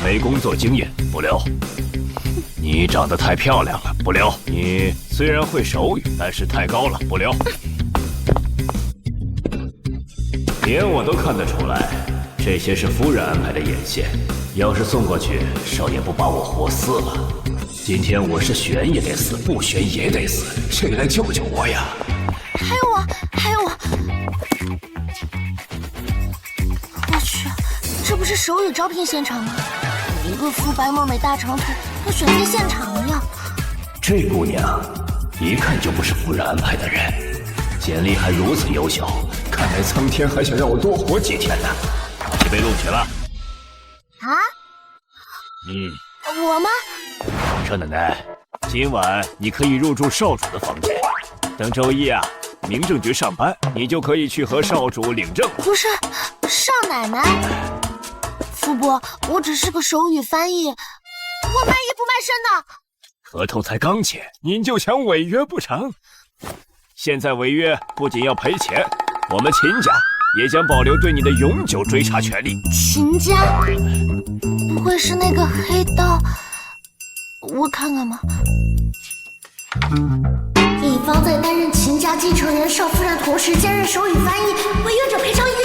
没工作经验，不留。你长得太漂亮了，不留。你虽然会手语，但是太高了，不留。连我都看得出来，这些是夫人安排的眼线。要是送过去，少爷不把我活撕了。今天我是选也得死，不选也得死，谁来救救我呀？还有我，还有我！我去，这不是手语招聘现场吗？一个肤白貌美大长腿，跟选聘现场一样。这姑娘一看就不是夫人安排的人，简历还如此优秀，看来苍天还想让我多活几天呢。你被录取了。啊？我吗？少奶奶，今晚你可以入住少主的房间。等周一啊，民政局上班，你就可以去和少主领证。不是，少奶奶，福伯，我只是个手语翻译，我卖艺不卖身的。合同才刚签，您就想违约不成？现在违约不仅要赔钱，我们秦家也将保留对你的永久追查权利。秦家？不会是那个黑道？我看看嘛。乙方在担任秦家继承人少夫人，同时兼任手语翻译，违约者赔偿1个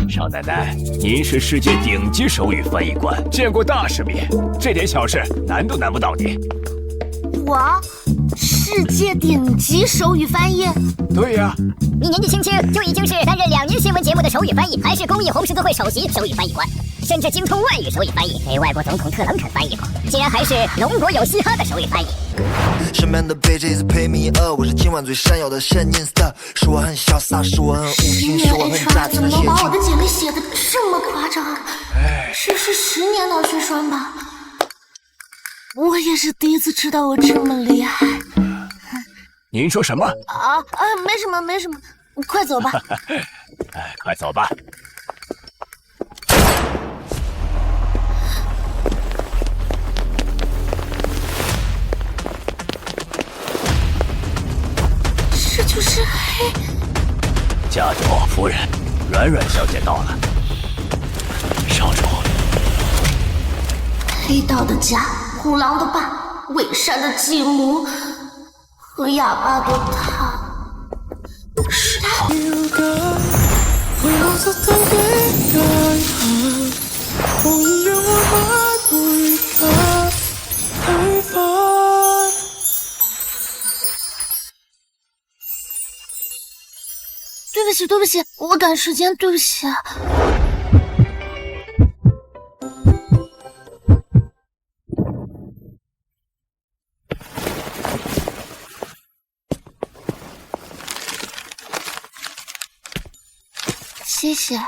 亿。少奶奶，您是世界顶级手语翻译官，见过大世面，这点小事难都难不倒你。我？世界顶级手语翻译？对呀，你年纪轻轻就已经是担任2年新闻节目的手语翻译，还是公益红十字会首席手语翻译官，甚至精通外语手语翻译，给外国总统特朗普翻译过，竟然还是龙国有嘻哈的手语翻译。身边的背这一次陪迷我是今晚最闪耀的闪念 star， 是我很潇洒，是我很无情，是我很炸怎么能把我的简历写得这么夸张？这是10年老学生吧？我也是第一次知道我这么厉害。您说什么？没什么没什么，快走吧。快走吧。这就是黑家主夫人，软软小姐到了。少主，黑道的家，虎狼的爸，伪善的继母和哑巴的他，是他。对不起，对不起，我赶时间，对不起。谢谢。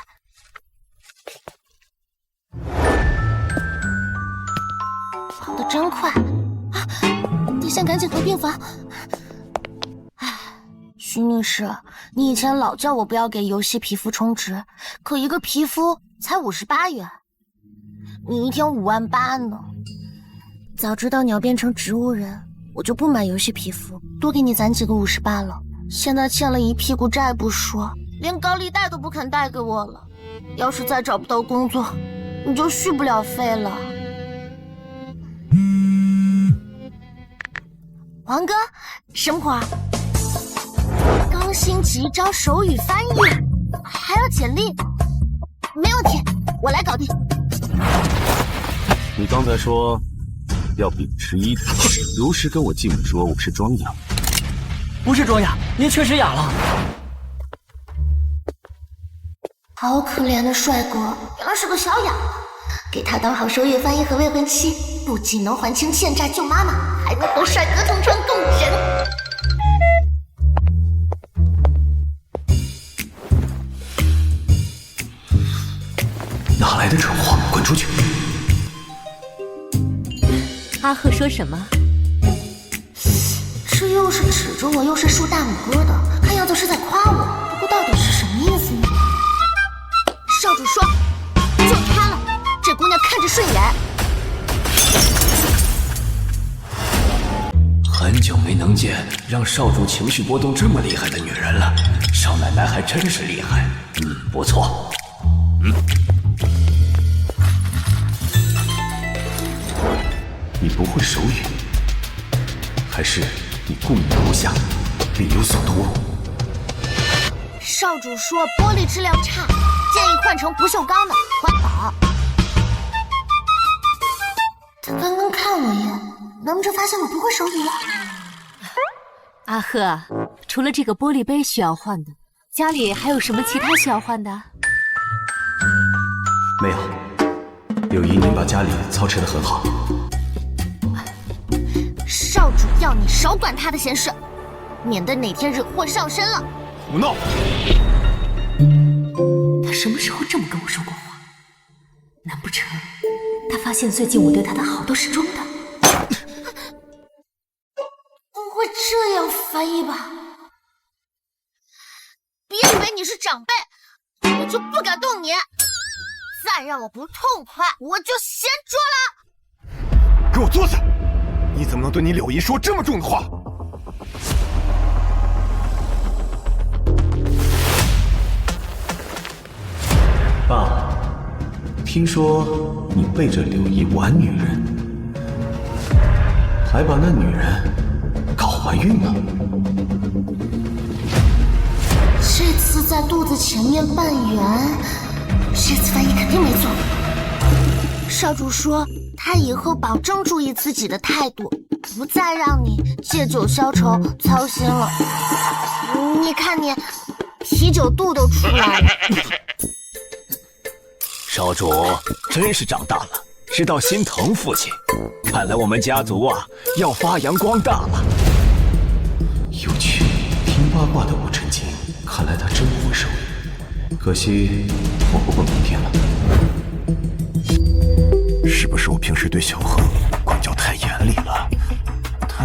跑得真快啊！得先赶紧回病房。徐女士，你以前老叫我不要给游戏皮肤充值，可一个皮肤才58元，你一天58000呢。早知道你要变成植物人，我就不买游戏皮肤，多给你攒几个58了。现在欠了一屁股债不说，连高利贷都不肯贷给我了。要是再找不到工作，你就续不了费了。王哥，什么活？刚星级招手语翻译，还要简历，没问题，我来搞定。你刚才说要秉持一德，如实跟我继母说我是装哑。不是装哑，您确实哑了。好可怜的帅哥，原来是个小哑巴。给他当好手语翻译和未婚妻，不仅能还清欠债救妈妈，还能和帅哥同床共枕。哪来的蠢货，滚出去！阿赫说什么？这又是指着我，又是竖大拇哥的，看样子是在夸我。不过到底是什么意思呢？少主说，就她了，这姑娘看着顺眼。很久没能见让少主情绪波动这么厉害的女人了，少奶奶还真是厉害。不错。不会手语，还是你故意留下，另有所图？少主说玻璃质量差，建议换成不锈钢的，环保。他刚刚看我一眼，难不成发现我不会手语了？阿赫，除了这个玻璃杯需要换的，家里还有什么其他需要换的？没有，柳姨，您把家里操持得很好。少主要你少管他的闲事，免得哪天惹祸上身了。胡闹！他什么时候这么跟我说过话？难不成他发现最近我对他的好都是装的？不会这样翻译吧？别以为你是长辈，我就不敢动你。再让我不痛快，我就先捉了。给我坐下！你怎么能对你柳姨说这么重的话？爸，听说你背着柳姨玩女人，还把那女人搞怀孕了。这次在肚子前面半圆，这次翻译肯定没错。少主说他以后保证注意自己的态度，不再让你借酒消愁操心了。你看你啤酒肚都出来了。少主真是长大了，知道心疼父亲。看来我们家族啊要发扬光大了。有趣，听八卦的我震惊，看来他真会手语。可惜我不过明天了。是不是我平时对小贺管教太严厉了？他，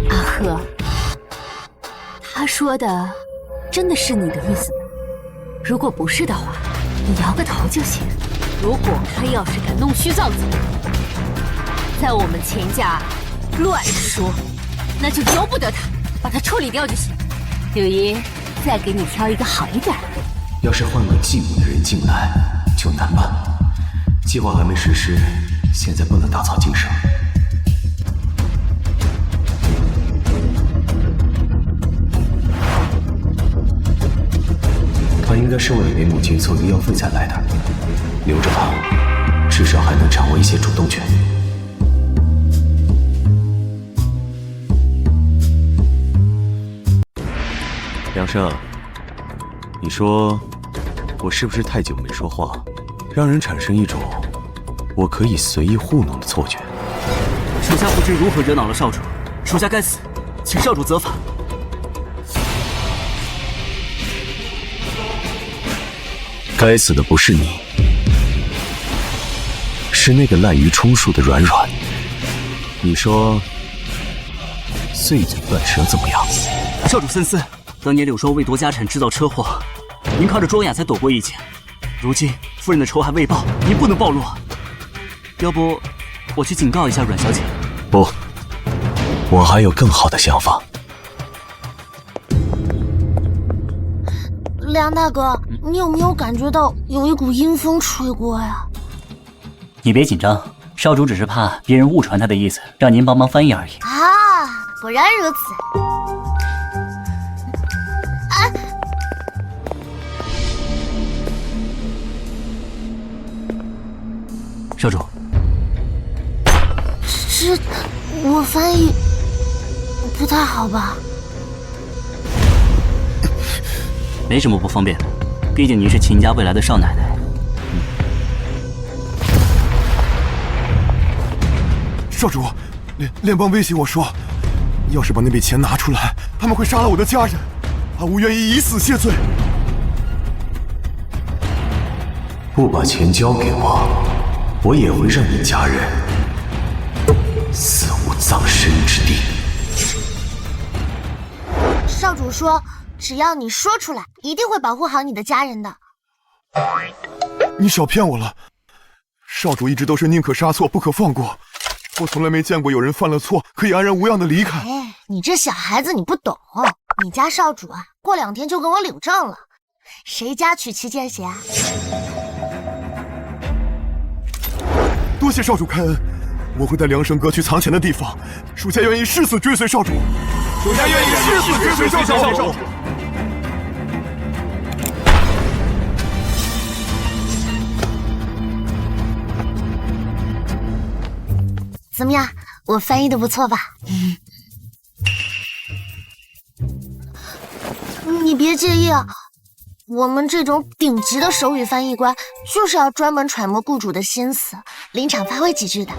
阿赫，他说的真的是你的意思吗？如果不是的话，你摇个头就行。如果他要是敢弄虚造字，在我们钱家乱说，那就由不得他，把他处理掉就行。柳姨，再给你挑一个好一点的。要是换个继母的人进来，就难办了。计划还没实施，现在不能打草惊蛇。他应该是为了给母亲凑医药费才来的，留着他，至少还能掌握一些主动权。梁生，你说我是不是太久没说话，让人产生一种我可以随意糊弄的错觉？属下不知如何惹恼了少主，属下该死，请少主责罚。该死的不是你，是那个滥竽充数的软软。你说碎嘴断舌怎么样？少主深思，当年柳霜为夺家产制造车祸，您靠着庄雅才躲过一劫。如今夫人的仇还未报，您不能暴露。要不我去警告一下阮小姐？不，我还有更好的想法。梁大哥，你有没有感觉到有一股阴风吹过呀？你别紧张，少主只是怕别人误传他的意思，让您帮忙翻译而已。啊，果然如此。少主，这我翻译不太好吧？没什么不方便，毕竟您是秦家未来的少奶奶。少主，联邦威胁我说，要是把那笔钱拿出来，他们会杀了我的家人。阿乌愿意以死谢罪。不把钱交给我，我也会让你家人死无葬身之地。少主说，只要你说出来，一定会保护好你的家人的。你少骗我了，少主一直都是宁可杀错，不可放过。我从来没见过有人犯了错可以安然无恙的离开。哎，你这小孩子你不懂，你家少主啊，过2天就跟我领证了。谁家娶妻见贤啊？多谢少主开恩，我会带梁生哥去藏钱的地方。属下愿意誓死追随少主。属下愿意誓死追随少主。怎么样，我翻译的不错吧？你别介意啊，我们这种顶级的手语翻译官，就是要专门揣摩雇主的心思，临场发挥几句的。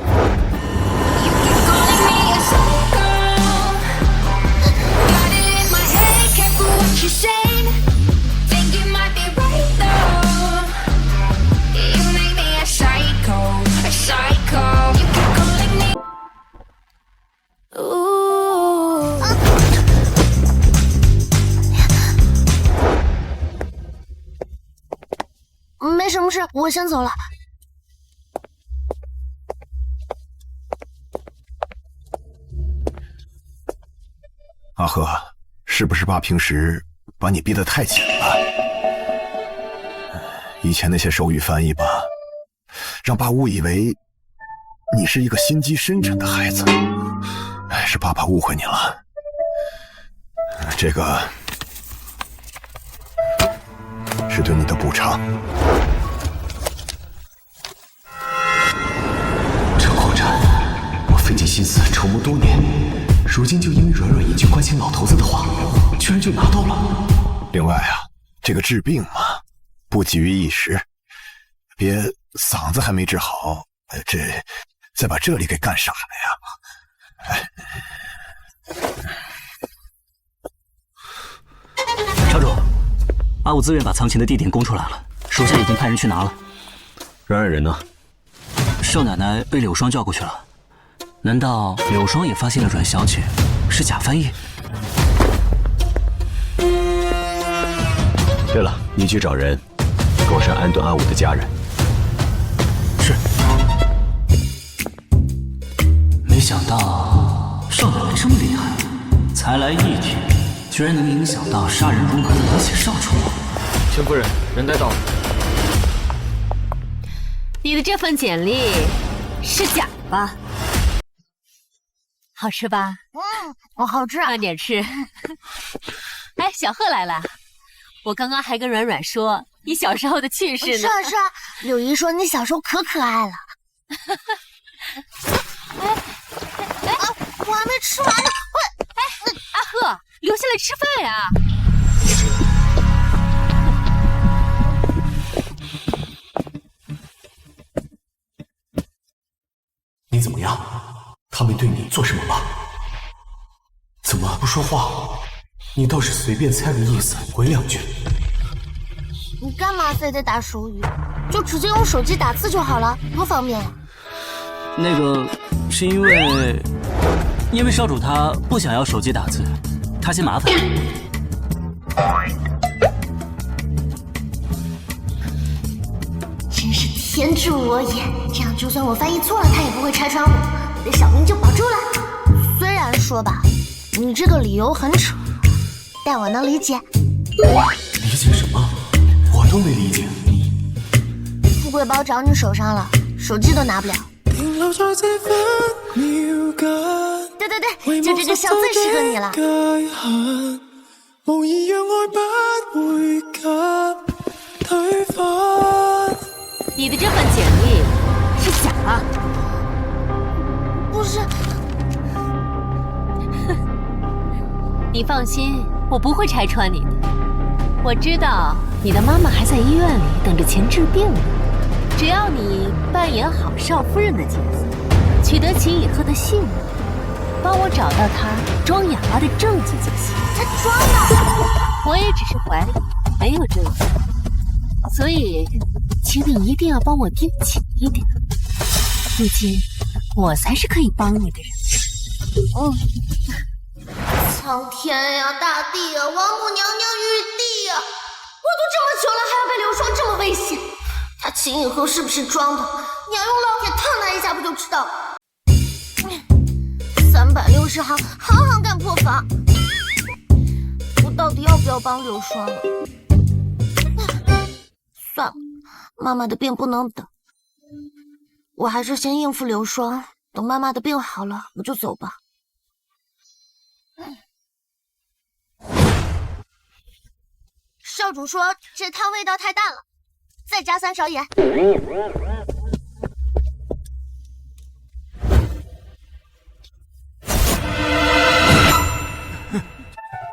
没什么事，我先走了。阿和，是不是爸平时把你逼得太紧了？以前那些手语翻译吧，让爸误以为你是一个心机深沉的孩子。是爸爸误会你了。这个是对你的补偿。这矿产我费尽心思筹谋多年，如今就因为软软一句关心老头子的话，居然就拿到了。另外啊，这个治病嘛，不急于一时，别嗓子还没治好，再把这里给干傻了呀！少主，阿武自愿把藏钱的地点供出来了，属下已经派人去拿了。软软人呢？少奶奶被柳霜叫过去了。难道柳霜也发现了阮小姐是假翻译？对了，你去找人，给我上安顿阿武的家人。是。没想到少奶奶这么厉害，才来一局，居然能影响到杀人如麻的李显少主。请夫人，人带到了。你的这份简历是假的吧？好吃吧？我好吃，慢点吃。哎，小贺来了，我刚刚还跟软软说你小时候的趣事呢。是啊是啊，柳姨说你小时候可可爱了。我还没吃完呢。阿贺，留下来吃饭呀！你怎么样？他没对你做什么吧？怎么不说话？你倒是随便猜个意思，回两句。你干嘛非得打手语？就直接用手机打字就好了，多方便呀！那个是因为少主他不想要手机打字，他嫌麻烦。真是天助我也！这样就算我翻译错了，他也不会拆穿我，我的小命就保住了。虽然说吧，你这个理由很扯，但我能理解。理解什么？我都没理解。富贵包找你手上了，手机都拿不了。对对对，就这个笑最适合你了。你的这份简历是假的。不是。你放心，我不会拆穿你的。我知道你的妈妈还在医院里等着钱治病呢。只要你扮演好少夫人的角色，取得其以后的信任，帮我找到她装哑巴的证据就行。她装了？我也只是怀疑，没有证据，所以请你一定要帮我盯紧一点。如今我才是可以帮你的人。苍天呀，大地呀，王母娘娘玉帝呀！我都这么久了，还要被柳霜这么威胁，他请以后是不是装的？你要用烙铁烫他一下不就知道了？360行，行行干破防。我到底要不要帮柳霜了？算了，妈妈的病不能等。我还是先应付刘双，等妈妈的病好了，我就走吧。少主说这汤味道太淡了，再加3勺盐。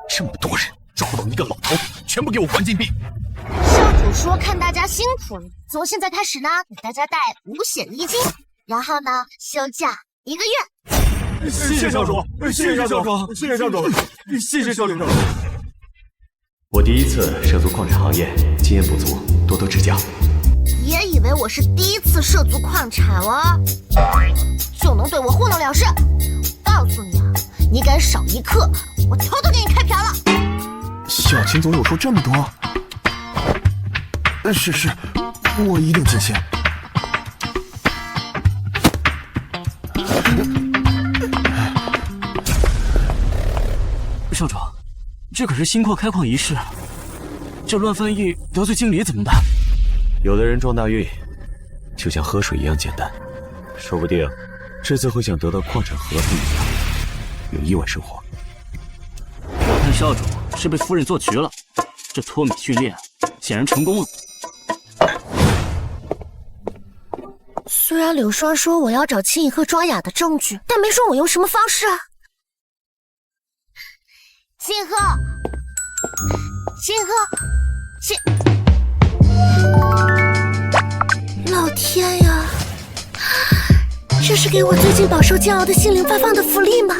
这么多人抓不到一个老头，全部给我关禁闭！少主说看大家辛苦了，从现在开始呢，给大家带5险1金，然后呢休假1个月。谢谢少主，谢谢少主，谢谢少主，谢谢少主。我第一次涉足矿产行业，经验不足，多多指教。别以为我是第一次涉足矿产哦，就能对我糊弄了事？告诉你啊，你敢少1克，我头都给你开瓢了！小秦总有说这么多？是，我一定尽心。少主，这可是新矿开矿仪式，这乱翻译得罪经理怎么办？有的人撞大运，就像喝水一样简单，说不定这次会像得到矿产合同一样，有意外收获。我看少主是被夫人做局了，这脱敏训练显然成功了。虽然柳霜说我要找青影鹤装哑的证据，但没说我用什么方式啊。青影鹤，青影鹤，老天呀！这是给我最近饱受煎熬的心灵发放的福利吗？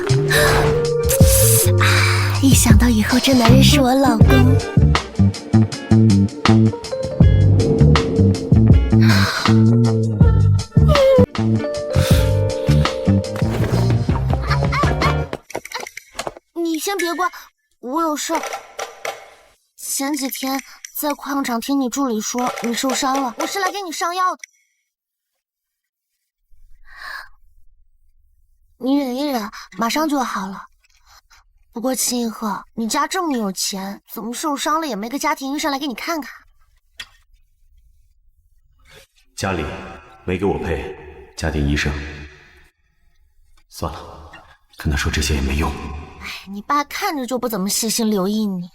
一想到以后这男人是我老公，你先别挂，我有事。前几天在矿场听你助理说你受伤了，我是来给你上药的。你忍一忍，马上就好了。不过秦一鹤，你家这么有钱，怎么受伤了也没个家庭医生来给你看看？家里没给我配家庭医生，算了，跟他说这些也没用。哎，你爸看着就不怎么细心留意你，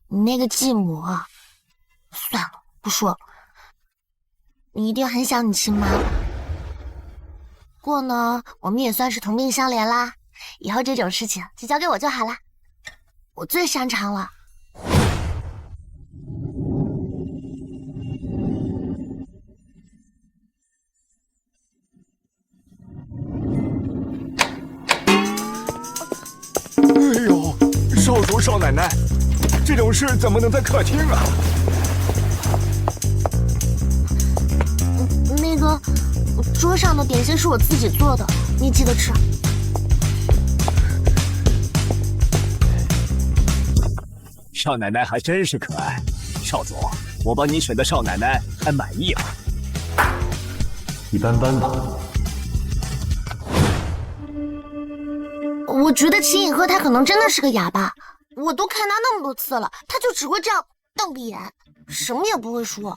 你那个继母啊，算了，不说了。你一定很想你亲妈吧？不过呢，我们也算是同病相怜啦。以后这种事情就交给我就好了，我最擅长了。哎呦，少主少奶奶，这种事怎么能在客厅啊？那个，桌上的点心是我自己做的，你记得吃。少奶奶还真是可爱，少主，我帮你选的少奶奶还满意吗？一般般吧。我觉得秦影鹤他可能真的是个哑巴，我都看他那么多次了，他就只会这样瞪个眼，什么也不会说。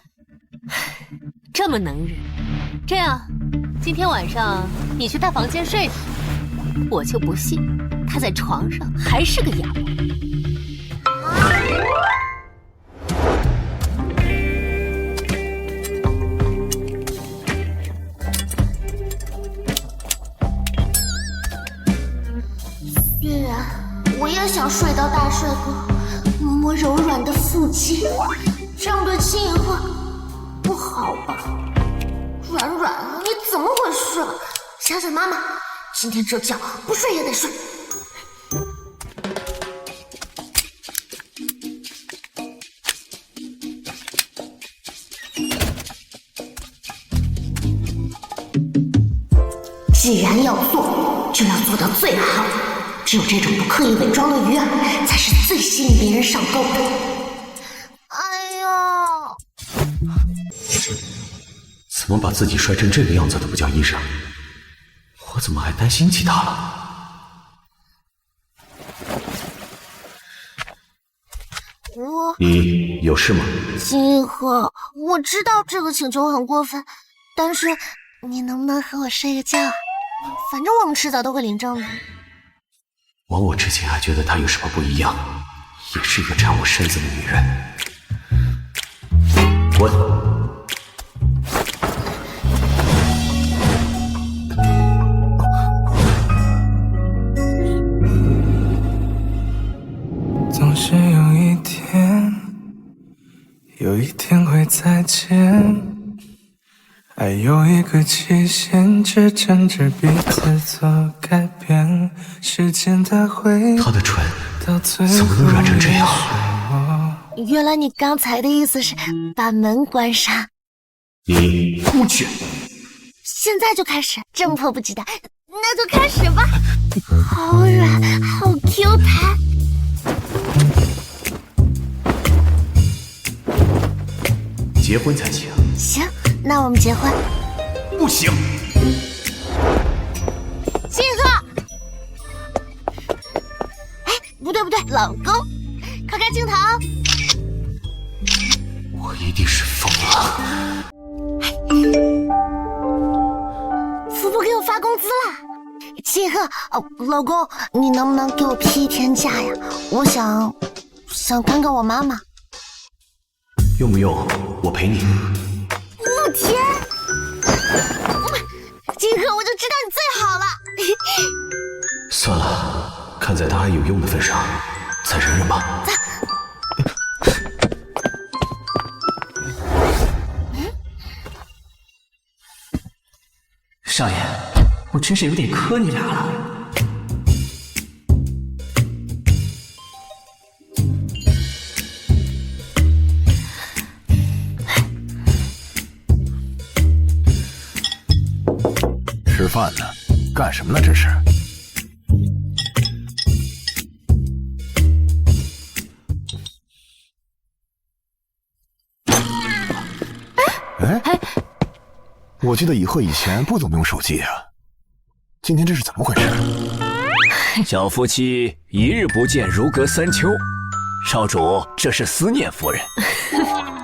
这么能忍，这样，今天晚上你去他房间睡去，我就不信他在床上还是个哑巴。虽然我也想睡到大帅哥，摸摸柔软的腹肌，这样对秦影鹤不好吧？软软，你怎么回事？想想妈妈，今天这觉不睡也得睡。既然要做，就要做到最好。只有这种不刻意伪装的鱼儿，才是最吸引别人上钩的。哎呦！怎么把自己摔成这个样子都不叫医生？我怎么还担心起他了？你有事吗？金鹤，我知道这个请求很过分，但是你能不能和我睡个觉啊？反正我们迟早都会领证的。我之前还觉得她有什么不一样，也是一个缠我身子的女人。滚！总是有一天会再见。爱有一个期限，只争着彼此做改变。时间它会，她的唇怎么能软成这样？原来你刚才的意思是把门关上。你出去！现在就开始，这么迫不及待，那就开始吧。好软，好 Q 弹。结婚才行。行，那我们结婚。不行。金鹤，哎，不对，老公，快开镜头。我一定是疯了。福伯给我发工资了。金鹤，老公，你能不能给我批一天假呀？我想看看我妈妈。用不用？我陪你。5天，金鹤，我就知道你最好了。算了，看在他还有用的份上，再忍忍吧。少爷，我真是有点磕你俩了。吃饭呢？干什么呢？这是？哎，我记得以前不怎么用手机啊，今天这是怎么回事？小夫妻一日不见，如隔三秋。少主，这是思念夫人。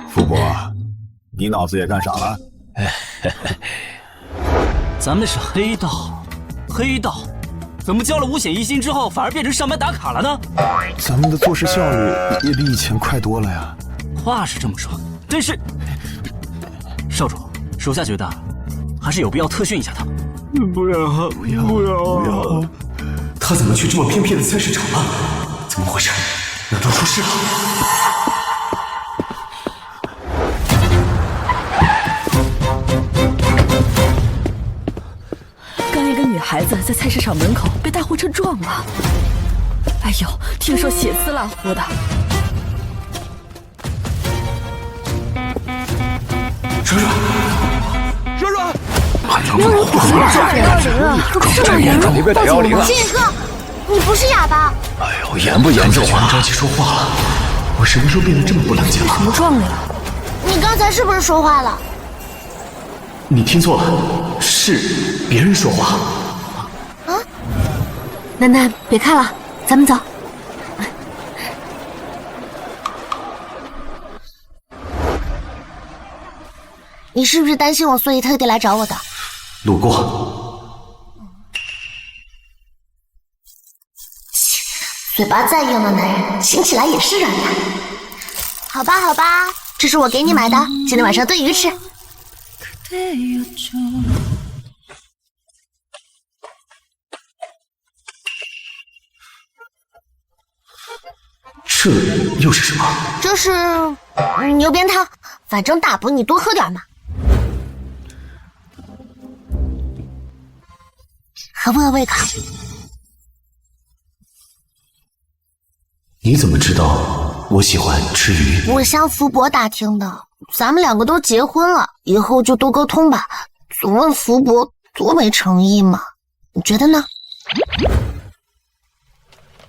福伯，你脑子也干啥了？咱们是黑道，怎么交了5险1金之后，反而变成上班打卡了呢？咱们的做事效率也比以前快多了呀。话是这么说，但是少主，属下觉得还是有必要特训一下他。不要！他怎么去这么偏僻的菜市场了？怎么回事？难道出事了？刚一个女孩子在菜市场门口被大货车撞了，哎呦，听说血丝拉呼的。软，没有人管了，这么严重，你别打110了。金鹤，你不是哑巴。哎呦，严不严重啊？着急说话了，我什么时候变得这么不冷静了？怎么撞你了？你刚才是不是说话了？你听错了，是别人说话。啊！楠楠，别看了，咱们走。你是不是担心我，所以特地来找我的？路过。嘴巴再硬的男人，亲起来也是软的。好吧，这是我给你买的，今天晚上炖鱼吃。这又是什么？这是牛鞭汤，反正大补，你多喝点嘛。合不合胃口？你怎么知道我喜欢吃鱼？我向福伯打听的，咱们2个都结婚了，以后就多沟通吧。总问福伯多没诚意嘛，你觉得呢？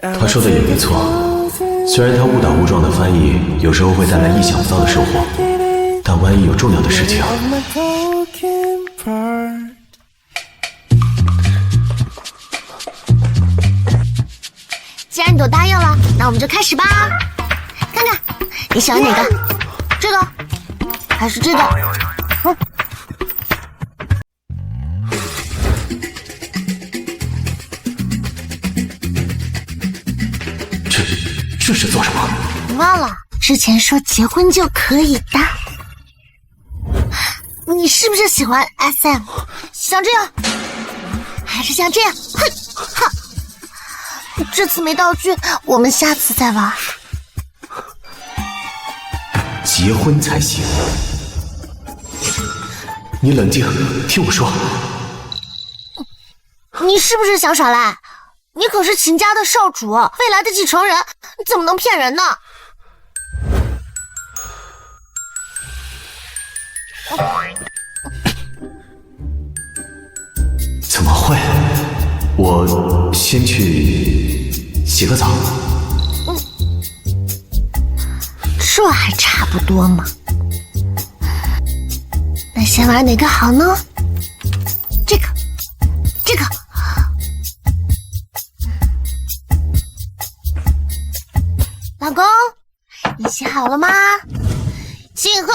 他说的也没错，虽然他误打误撞的翻译有时候会带来意想不到的收获，但万一有重要的事情，既然你都答应了，那我们就开始吧。看看你喜欢哪个？这个还是这个？这是做什么？你忘了之前说结婚就可以的？你是不是喜欢 SM？ 像这样，还是像这样？哼，哈！这次没道具，我们下次再玩。结婚才行。你冷静，听我说。你是不是想耍赖？你可是秦家的少主，未来的继承人，你怎么能骗人呢？怎么会？我先去洗个澡。这还差不多嘛。那先玩哪个好呢？这个。老公，你洗好了吗？秦以鹤，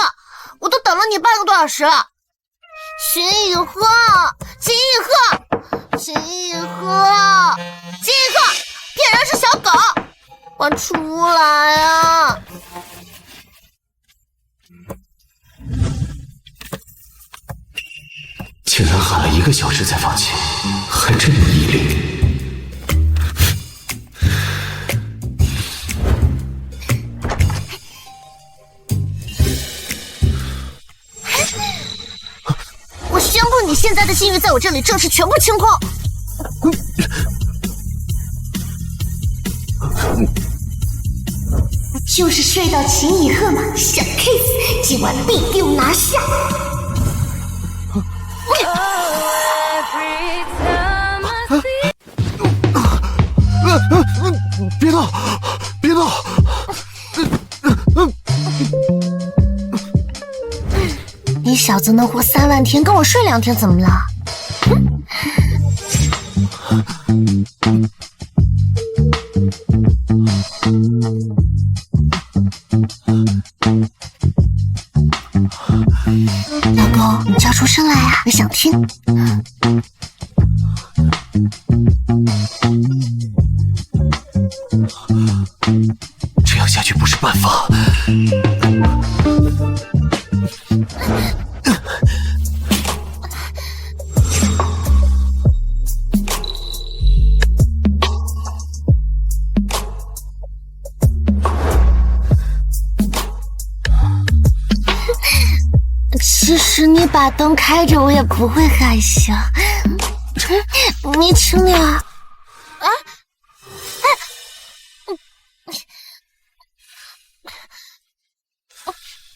我都等了你半个多小时了。秦以鹤，骗人是小狗，快出来啊！竟然喊了1个小时才放弃，还真有毅力。我宣布，你现在的性欲在我这里正式全部清空。就是睡到秦以鹤嘛，想 kiss， 今晚必定拿下。别闹！别闹！你小子能活3万天，跟我睡2天怎么了？老公，你叫出声来呀，我想听。这样下去不是办法。其实你把灯开着，我也不会害羞。你轻点啊！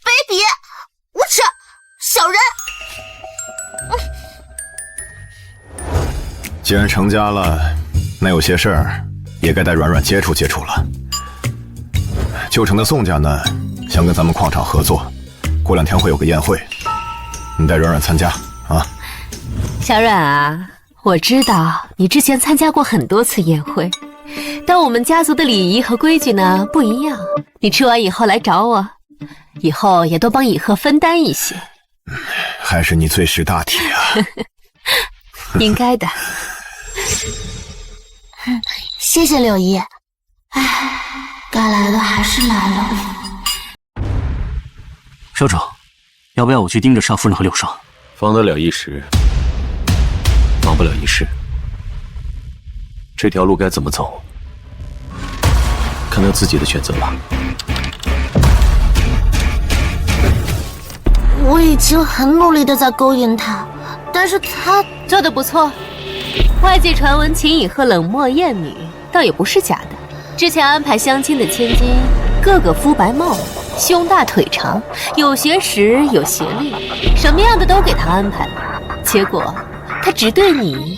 卑鄙、无耻、小人！既然成家了，那有些事儿也该带软软接触接触了。旧城的宋家呢，想跟咱们矿场合作，过2天会有个宴会，你带软软参加啊。小软啊，我知道你之前参加过很多次宴会，但我们家族的礼仪和规矩呢不一样。你吃完以后来找我，以后也多帮以鹤分担一些。还是你最识大体啊。应该的。谢谢柳姨。唉，该来的还是来了。少主，要不要我去盯着少夫人和柳霜？防得了一时，防不了一世。这条路该怎么走，看他自己的选择吧。我已经很努力的在勾引他，但是他做得不错。外界传闻秦以鹤冷漠厌女，倒也不是假的。之前安排相亲的千金，个个肤白貌美，胸大腿长，有学识有学历，什么样的都给他安排了。结果他只对你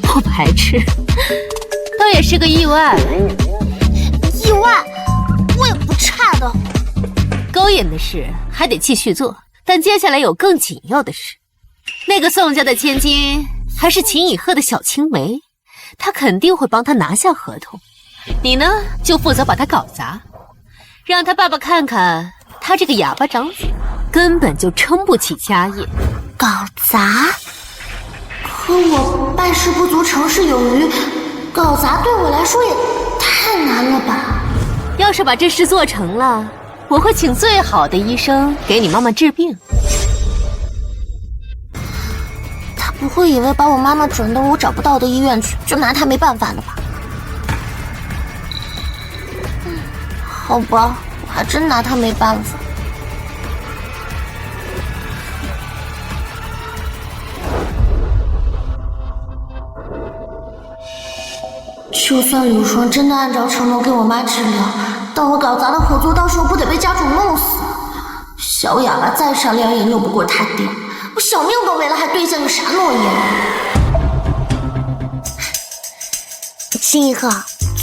不排斥，倒也是个意外。意外？我也不差的。勾引的事还得继续做，但接下来有更紧要的事。那个宋家的千金还是秦以鹤的小青梅，他肯定会帮他拿下合同。你呢，就负责把他搞砸，让他爸爸看看他这个哑巴长子根本就撑不起家业。搞砸？可我办事不足，成事有余，搞砸对我来说也太太难了吧？要是把这事做成了，我会请最好的医生给你妈妈治病。他不会以为把我妈妈转到我找不到的医院去，就拿他没办法了吧？好吧，我还真拿他没办法。就算柳霜真的按照承诺给我妈治疗，但我搞砸了合作，到时候不得被家主弄死？小哑巴再善良也拗不过他爹，我小命都没了，还兑现个啥诺言？秦以鹤，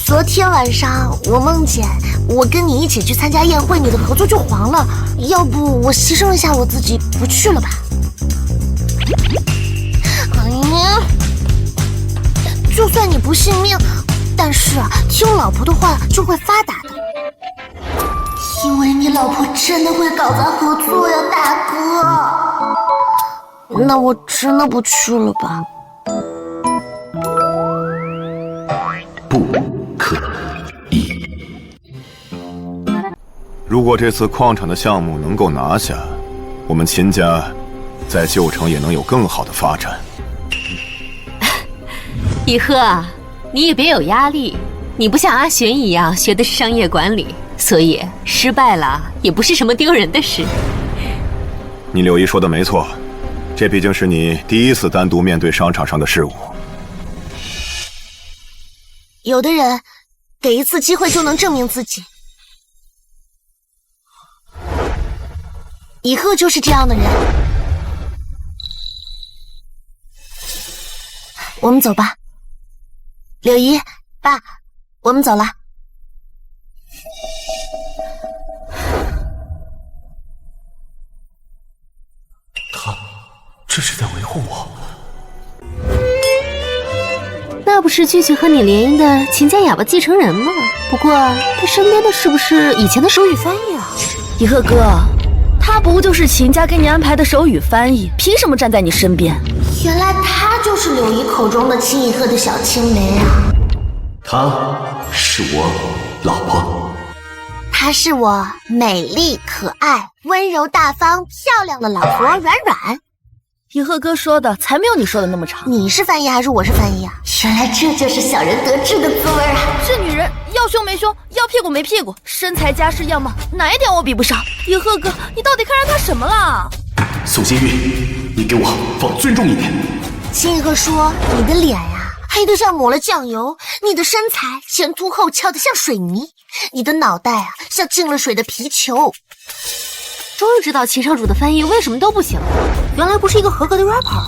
昨天晚上我梦见我跟你一起去参加宴会，你的合作就黄了，要不我牺牲一下我自己，不去了吧？哎呀，就算你不信命，但是听老婆的话就会发达的，因为你老婆真的会搞砸合作呀，大哥。那我真的不去了吧？不可以。如果这次矿场的项目能够拿下，我们秦家在旧城也能有更好的发展。以鹤，你也别有压力，你不像阿玄一样学的是商业管理，所以失败了也不是什么丢人的事。你柳姨说的没错，这毕竟是你第一次单独面对商场上的事务。有的人给一次机会就能证明自己，以鹤就是这样的人。我们走吧。柳姨，爸，我们走了。他这是在维护我。那不是继续和你联姻的秦家哑巴继承人吗？不过他身边的是不是以前的手语翻译啊？以鹤哥，他不就是秦家给你安排的手语翻译，凭什么站在你身边？原来他就是柳姨口中的秦以鹤的小青梅啊！她是我老婆。她是我美丽可爱、温柔大方、漂亮的老婆软软。以鹤哥说的才没有你说的那么长。你是翻译还是我是翻译啊？原来这就是小人得志的滋味啊！这女人要胸没胸，要屁股没屁股，身材、家世、样貌哪一点我比不上？以鹤哥，你到底看上她什么了？宋新玉，你给我放尊重一点。秦以鹤说：“你的脸呀，黑得像抹了酱油；你的身材前凸后翘的像水泥；你的脑袋啊，像进了水的皮球。”终于知道秦少主的翻译为什么都不行了，原来不是一个合格的 rapper。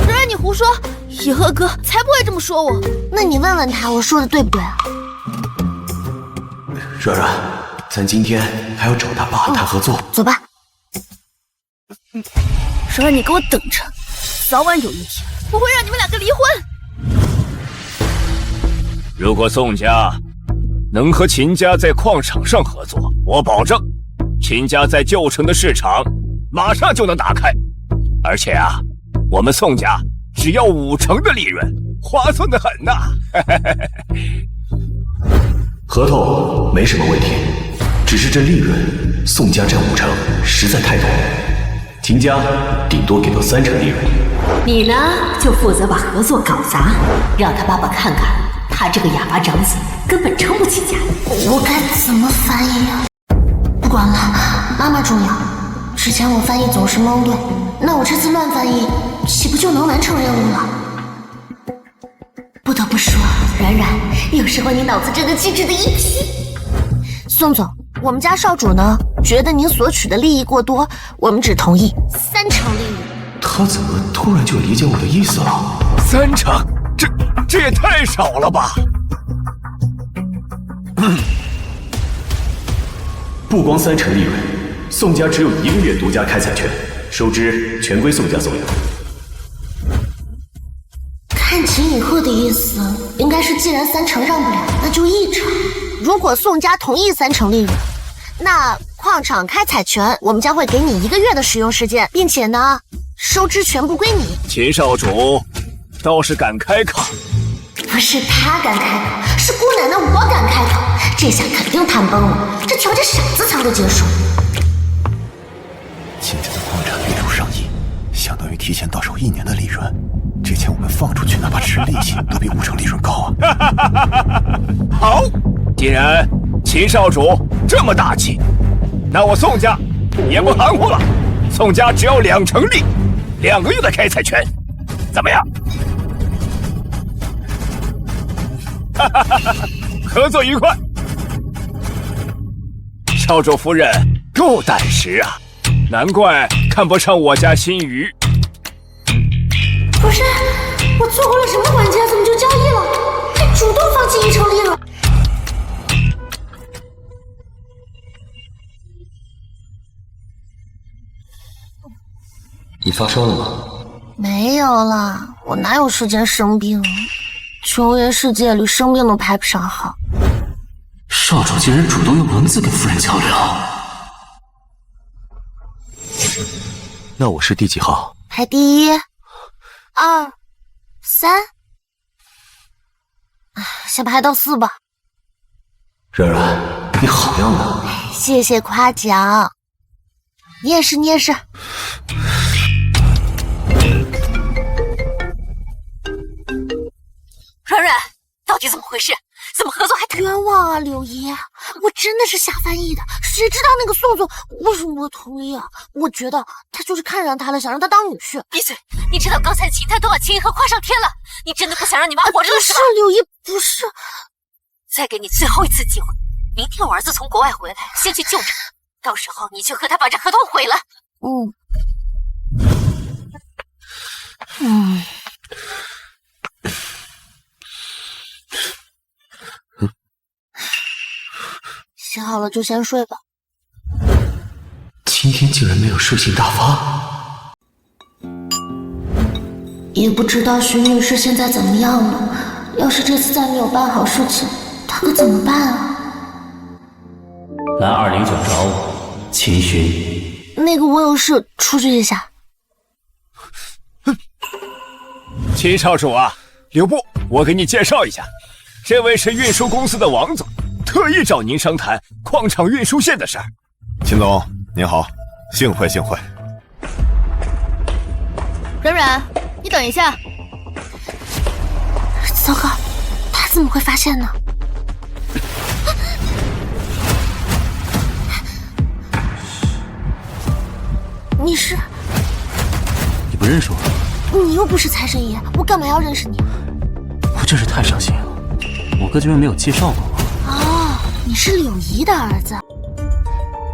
然然，你胡说，以鹤哥才不会这么说我。那你问问他，我说的对不对啊？软软，咱今天还要找他爸谈合作。走吧。软软，你给我等着，早晚有一天我会让你们两个离婚。如果宋家能和秦家在矿场上合作，我保证秦家在旧城的市场马上就能打开，而且啊，我们宋家只要50%的利润，划算的很呐。合同没什么问题，只是这利润，宋家占50%实在太多，秦家顶多给到30%利润。你呢，就负责把合作搞砸，让他爸爸看看，他这个哑巴长子根本撑不起家。我该怎么翻译啊？不管了，妈妈重要。之前我翻译总是懵顿，那我这次乱翻译，岂不就能完成任务了？不得不说，软软，有时候你脑子真的机智的一批。宋总，我们家少主呢，觉得您索取的利益过多，我们只同意30%利润。他怎么突然就理解我的意思了？30%，这也太少了吧？不光30%利润，宋家只有1个月独家开采权，收支全归宋家所有。看秦以鹤的意思，应该是既然30%让不了，那就1%。如果宋家同意30%利润，那矿场开采权我们将会给你1个月的使用时间，并且呢，收支全部归你。秦少主倒是敢开口，不是他敢开口，是姑奶奶我敢开口，这下肯定谈崩了，这条这傻子才会结束。今天的矿产月初上亿，相当于提前到手1年的利润。这钱我们放出去，哪怕吃利息都比5成利润高啊！好，既然秦少主这么大气，那我宋家也不含糊了，宋家只要2成利，2个月的开采权，怎么样？合作愉快。少主夫人够胆识啊，难怪看不上我家新鱼。不是，我错过了什么环节？怎么就交易了？还主动放弃1成利润？你发烧了吗？没有了，我哪有时间生病？球员世界里生病都排不上号。少主竟然主动用文字跟夫人交流。那我是第几号？排第1、2、3，先排到4吧。冉冉，你好样的！谢谢夸奖。你也是，你也是。软软，到底怎么回事？怎么合作还冤枉啊，柳姨！我真的是瞎翻译的，谁知道那个宋总为什么会同意啊？我觉得他就是看上他了，想让他当女婿。闭嘴！你知道刚才的秦泰都把秦一禾夸上天了，你真的不想让你妈活着了是吧？不是柳姨，不是。再给你最后一次机会，明天我儿子从国外回来，先去救他，到时候你去和他把这合同毁了。洗好了就先睡吧。今天竟然没有兽性大发。也不知道徐女士现在怎么样了，要是这次再没有办好事情，她可怎么办啊？来209找我，秦巡。那个我有事出去一下。秦少主啊，留步，我给你介绍一下，这位是运输公司的王总，特意找您商谈矿场运输线的事儿。秦总您好，幸会幸会。软软，你等一下。糟糕，他怎么会发现呢？你是？你不认识我？你又不是财神爷，我干嘛要认识你？我真是太伤心了，我哥居然没有介绍过我。哦，你是柳姨的儿子。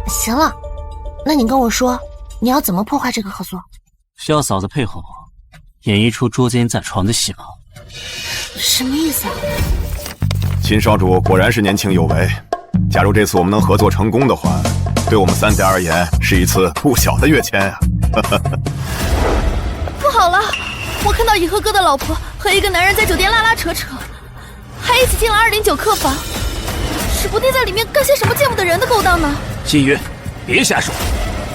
行了，那你跟我说，你要怎么破坏这个合作？需要嫂子配合我，演一出捉奸在床的戏码。什么意思啊？秦少主果然是年轻有为，假如这次我们能合作成功的话，对我们3家而言是一次不小的跃迁啊！不好了，我看到以和哥的老婆和一个男人在酒店拉拉扯扯，还一起进了209客房，指不定在里面干些什么见不得人的勾当呢。新云，别瞎说。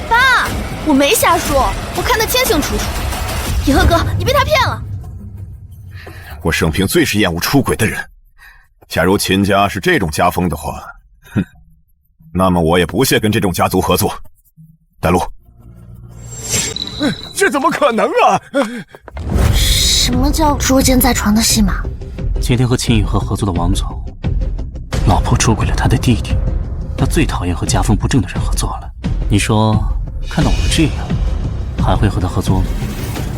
爸，我没瞎说，我看得清清楚楚。以和哥，你被他骗了。我生平最是厌恶出轨的人。假如秦家是这种家风的话，那么我也不屑跟这种家族合作。带路。这怎么可能啊！什么叫捉奸在床的戏码？今天和秦以和合作的王总，老婆出轨了他的弟弟，他最讨厌和家风不正的人合作了。你说，看到我这样，还会和他合作吗？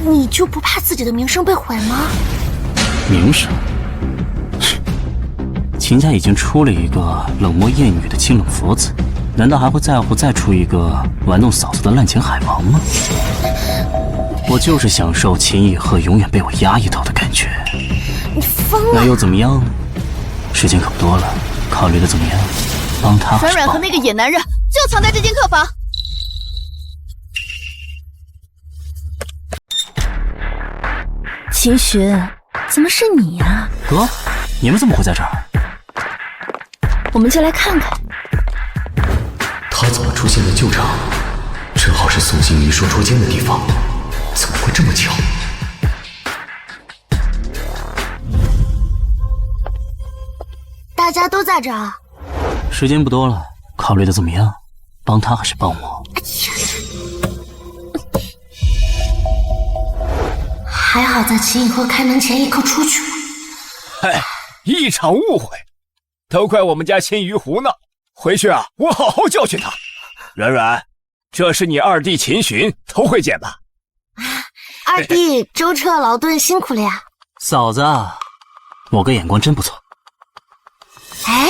你就不怕自己的名声被毁吗？名声？秦家已经出了一个冷漠厌女的清冷佛子，难道还会在乎再出一个玩弄嫂子的滥情海王吗？我就是享受秦以和永远被我压抑到的感觉。你疯了？那又怎么样呢？时间可不多了，考虑的怎么样？帮他还是帮我？软软和那个野男人就藏在这间客房。秦巡，怎么是你呀？哥，你们怎么会在这儿？我们就来看看。他怎么出现在旧场？正好是宋新宇说捉奸的地方，怎么会这么巧？大家都在这儿。时间不多了，考虑的怎么样？帮他还是帮我？还好在秦以后开门前一刻出去了。哎，一场误会，都怪我们家秦于胡闹。回去啊，我好好教训他。软软，这是你二弟秦寻，头回见吧？二弟舟车劳顿辛苦了呀。嫂子，我哥眼光真不错。哎，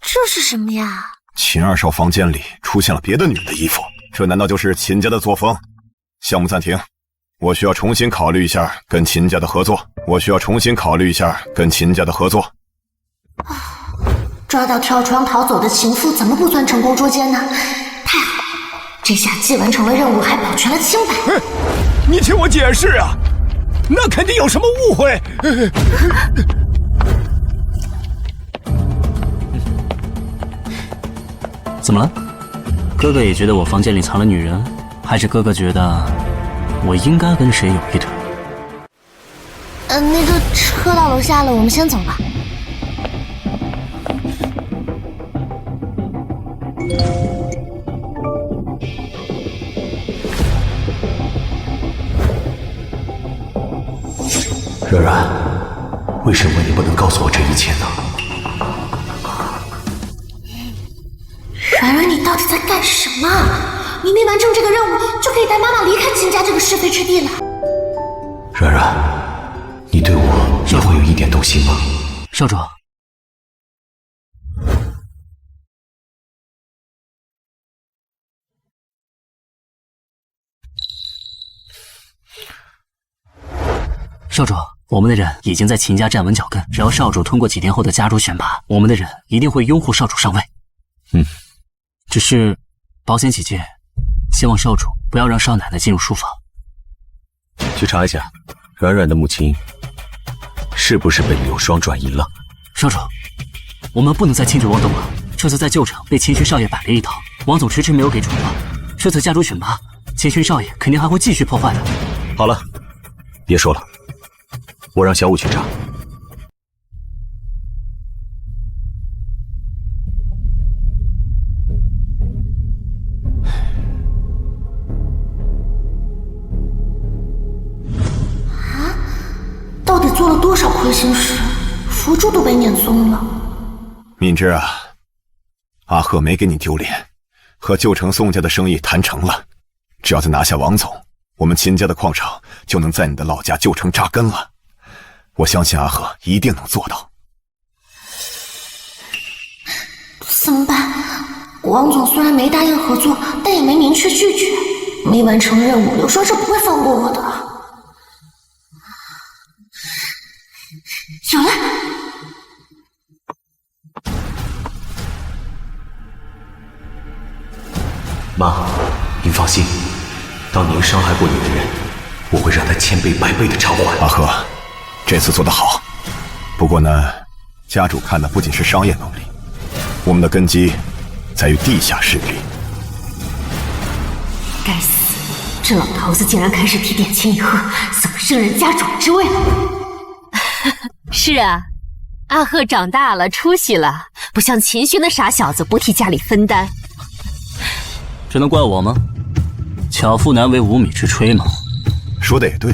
这是什么呀？秦二少房间里出现了别的女人的衣服，这难道就是秦家的作风？项目暂停，我需要重新考虑一下跟秦家的合作。抓到跳窗逃走的情妇，怎么不算成功捉奸呢？太好了，这下既完成了任务，还保全了清白。你听我解释啊，那肯定有什么误会。怎么了？哥哥也觉得我房间里藏了女人，还是哥哥觉得我应该跟谁有一腿？那个车到楼下了，我们先走吧。软软，为什么你不能告诉我这一切呢？软软，你到底在干什么？明明完成这个任务就可以带妈妈离开秦家这个是非之地了。软软，你对我也会有一点动心吗？少主，少主，我们的人已经在秦家站稳脚跟，只要少主通过几天后的家主选拔，我们的人一定会拥护少主上位。只是保险起见，希望少主不要让少奶奶进入书房。去查一下，软软的母亲是不是被柳霜转移了？少主，我们不能再轻举妄动了。这次在旧城被秦勋少爷摆了一套，王总迟迟没有给处罚。这次家主选拔，秦勋少爷肯定还会继续破坏的。好了，别说了，我让小五去查。到底做了多少亏心事，符珠都被撵松了。敏之啊，阿贺没给你丢脸，和旧城宋家的生意谈成了，只要再拿下王总，我们秦家的矿场就能在你的老家旧城扎根了。我相信阿贺一定能做到。怎么办？王总虽然没答应合作，但也没明确拒绝。没完成任务，柳霜是不会放过我的。有了！妈，您放心，当年伤害过你的人，我会让他千倍百倍的偿还。阿贺，这次做得好。不过呢，家主看的不仅是商业能力，我们的根基在于地下势力。该死，这老头子竟然开始提点秦以鹤怎么胜任家主之位了。是啊，阿鹤长大了，出息了，不像秦勋那傻小子不替家里分担。这能怪我吗？巧妇难为无米之炊嘛。说的也对，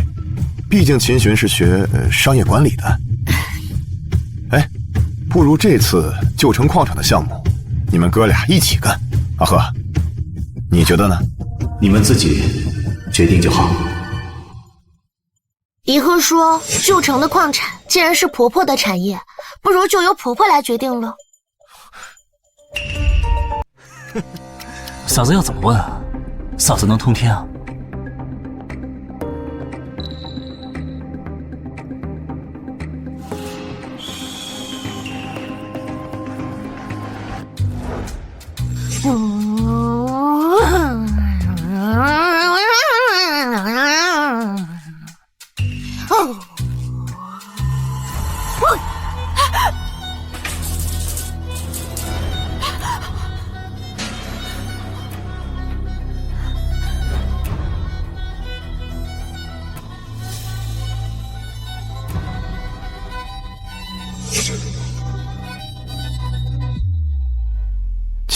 毕竟秦寻是学商业管理的。哎，不如这次旧城矿场的项目，你们哥俩一起干。阿贺，你觉得呢？你们自己决定就好。以鹤说，旧城的矿产既然是婆婆的产业，不如就由婆婆来决定了。嫂子要怎么问啊？嫂子能通天啊？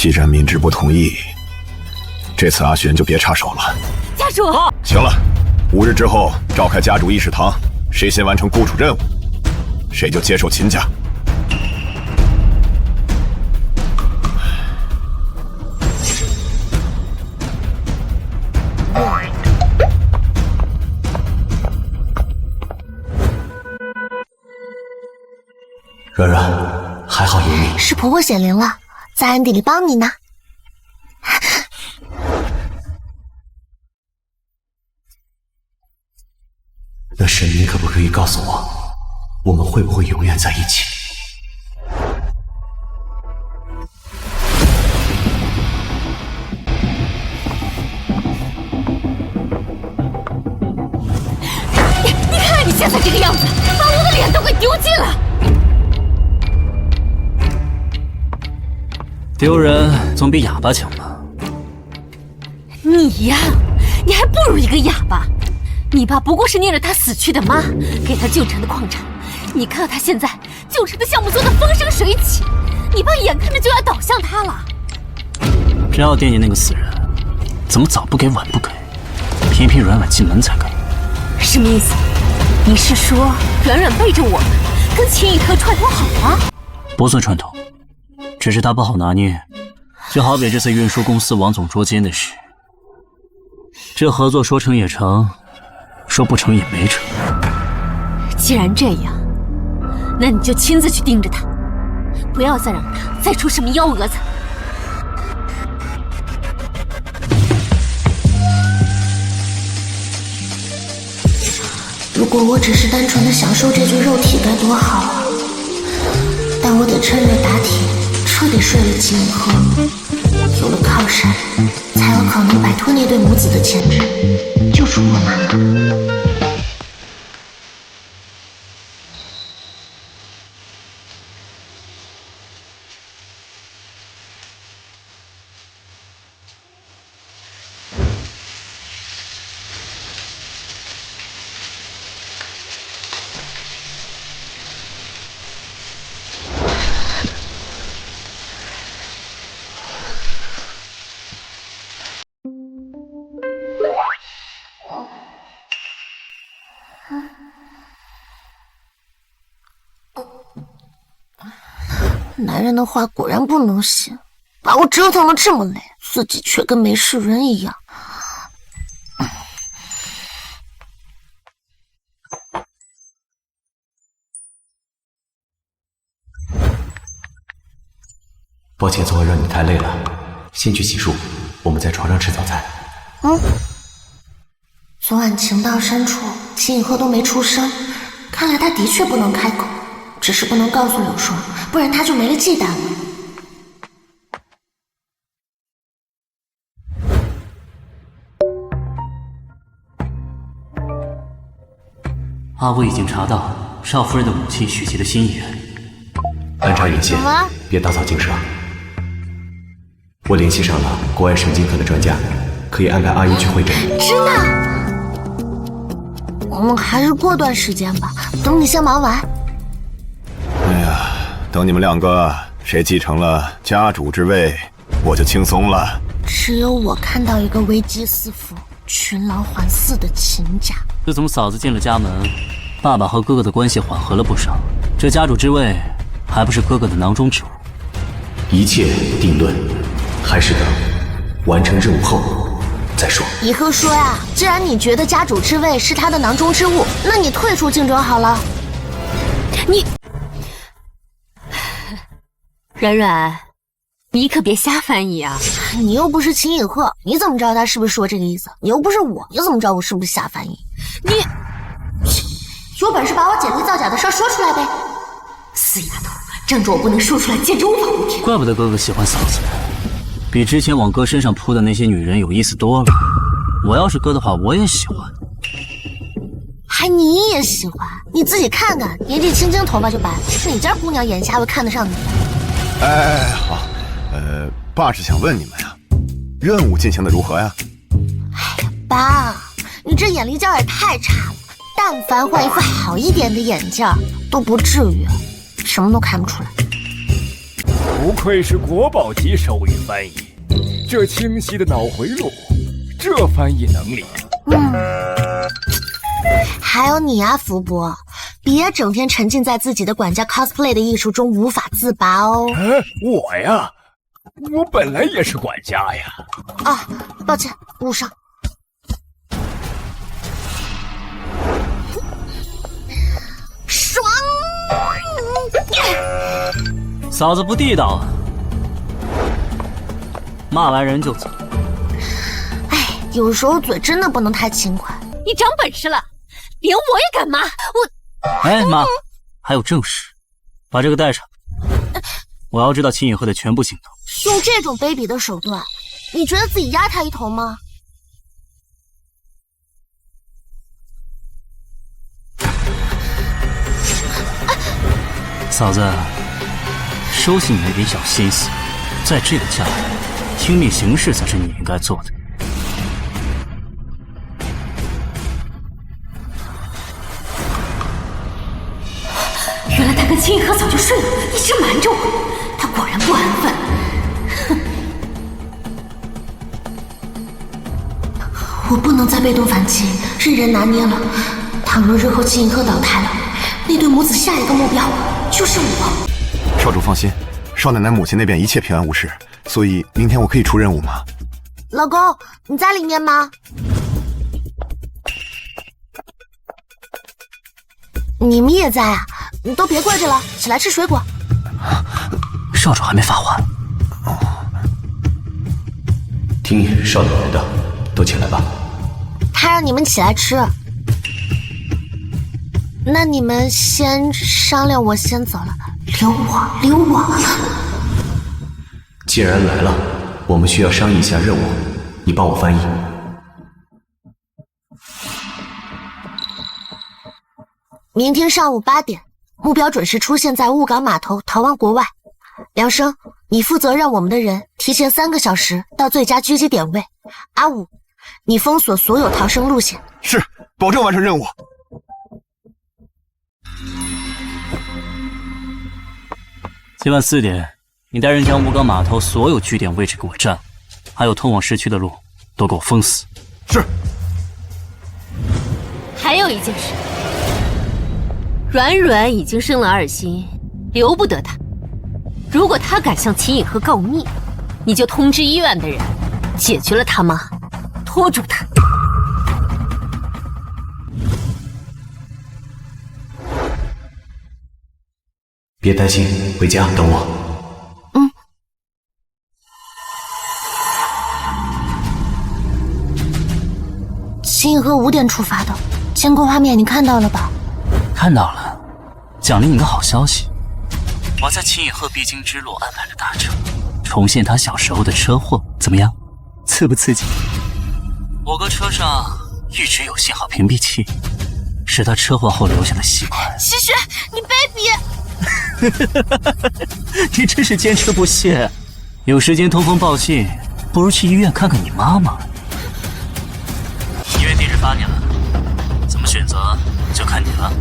既然敏之不同意，这次阿玄就别插手了。家主，行了，5日之后召开家主议事堂，谁先完成雇主任务，谁就接受亲家。软软，还好有你。是婆婆显灵了，在暗地里帮你呢。那神明可不可以告诉我，我们会不会永远在一起？你看你现在这个样子，把我的脸都给丢尽了。丢人总比哑巴强吧？你呀，你还不如一个哑巴。你爸不过是念着他死去的妈，给他救成的矿产。你看他现在救成的项目做得风生水起，你爸眼看着就要倒向他了。真要惦记那个死人，怎么早不给晚不给，偏偏软软进门才给？什么意思？你是说软软背着我们跟秦以特串通好了？不算串通，只是他不好拿捏。就好比这次运输公司王总捉奸的事，这合作说成也成，说不成也没成。既然这样，那你就亲自去盯着他，不要再让他再出什么幺蛾子。如果我只是单纯的享受这具肉体该多好啊！但我得趁热打铁，彻底睡了秦以后，有了靠山，才有可能摆脱那对母子的牵制，救出我妈妈。男人的话果然不能信，把我折腾得这么累，自己却跟没事人一样。抱歉，昨晚让你太累了，先去洗漱，我们在床上吃早餐。昨晚情到深处，秦以鹤都没出声，看来他的确不能开口，只是不能告诉柳霜，不然他就没了忌惮了。阿威已经查到少夫人的母亲许琪的心意人，安插眼线，别打草惊蛇。我联系上了国外神经科的专家，可以安排阿姨去会诊。真的？我们还是过段时间吧，等你先忙完。哎呀，等你们2个谁继承了家主之位，我就轻松了。只有我看到一个危机四伏、群狼环伺的秦家。自从嫂子进了家门，爸爸和哥哥的关系缓和了不少。这家主之位还不是哥哥的囊中之物。一切定论，还是等完成任务后再说。以鹤说呀，既然你觉得家主之位是他的囊中之物，那你退出竞争好了。你，软软，你可别瞎翻译啊！你又不是秦以鹤，你怎么知道他是不是说这个意思？你又不是我，你怎么知道我是不是瞎翻译？你有本事把我姐弟造假的事说出来呗！死丫头，仗着我不能说出来，简直无法无天！怪不得哥哥喜欢嫂子，比之前往哥身上扑的那些女人有意思多了。我要是哥的话，我也喜欢。还你也喜欢？你自己看看，年纪轻轻头发就白了，哪家姑娘眼下会看得上你？哎，好，爸是想问你们呀，任务进行的如何呀？哎呀，爸，你这眼力劲儿也太差了，但凡换一副好一点的眼镜，都不至于什么都看不出来。不愧是国宝级手语翻译，这清晰的脑回路，这翻译能力。还有你啊，福伯，别整天沉浸在自己的管家 cosplay 的艺术中无法自拔哦。我呀，我本来也是管家呀。啊，抱歉，误伤。爽！嫂子不地道啊！骂完人就走。哎，有时候嘴真的不能太轻快。你长本事了，连我也敢骂我！哎妈，还有正事，把这个带上。我要知道秦以鹤的全部行动。用这种卑鄙的手段，你觉得自己压他一头吗？嫂子，收起你那点小心思，在这个家里，听命行事才是你应该做的。原来他跟秦以鹤早就睡了，一直瞒着我，他果然不安分。我不能再被动反击，任人拿捏了。倘若日后秦以鹤倒台了，那对母子下一个目标就是我。少主放心，少奶奶母亲那边一切平安无事，所以明天我可以出任务吗？老公，你在里面吗？你们也在啊？你都别跪着了，起来吃水果。少主还没发话。听少奶奶的，都起来吧。他让你们起来吃。那你们先商量，我先走了。留我。既然来了，我们需要商议一下任务，你帮我翻译。明天上午8点，目标准时出现在雾港码头，逃往国外。梁生，你负责让我们的人提前3个小时到最佳狙击点位。阿武，你封锁所有逃生路线。是，保证完成任务。今晚4点，你带人将雾港码头所有据点位置给我占了，还有通往市区的路都给我封死。是。还有一件事，软软已经生了2心，留不得他。如果他敢向秦以鹤告密，你就通知医院的人，解决了他妈，拖住他。别担心，回家等我。秦以鹤5点出发的，监控画面你看到了吧？看到了，奖励你个好消息，我在秦以鹤必经之路安排了大车，重现他小时候的车祸，怎么样？刺不刺激？我哥车上一直有信号屏蔽器，是他车祸后留下的习惯。齐雪，你卑鄙！你真是坚持不懈。有时间通风报信，不如去医院看看你妈妈。医院地址发你了，怎么选择就看你了。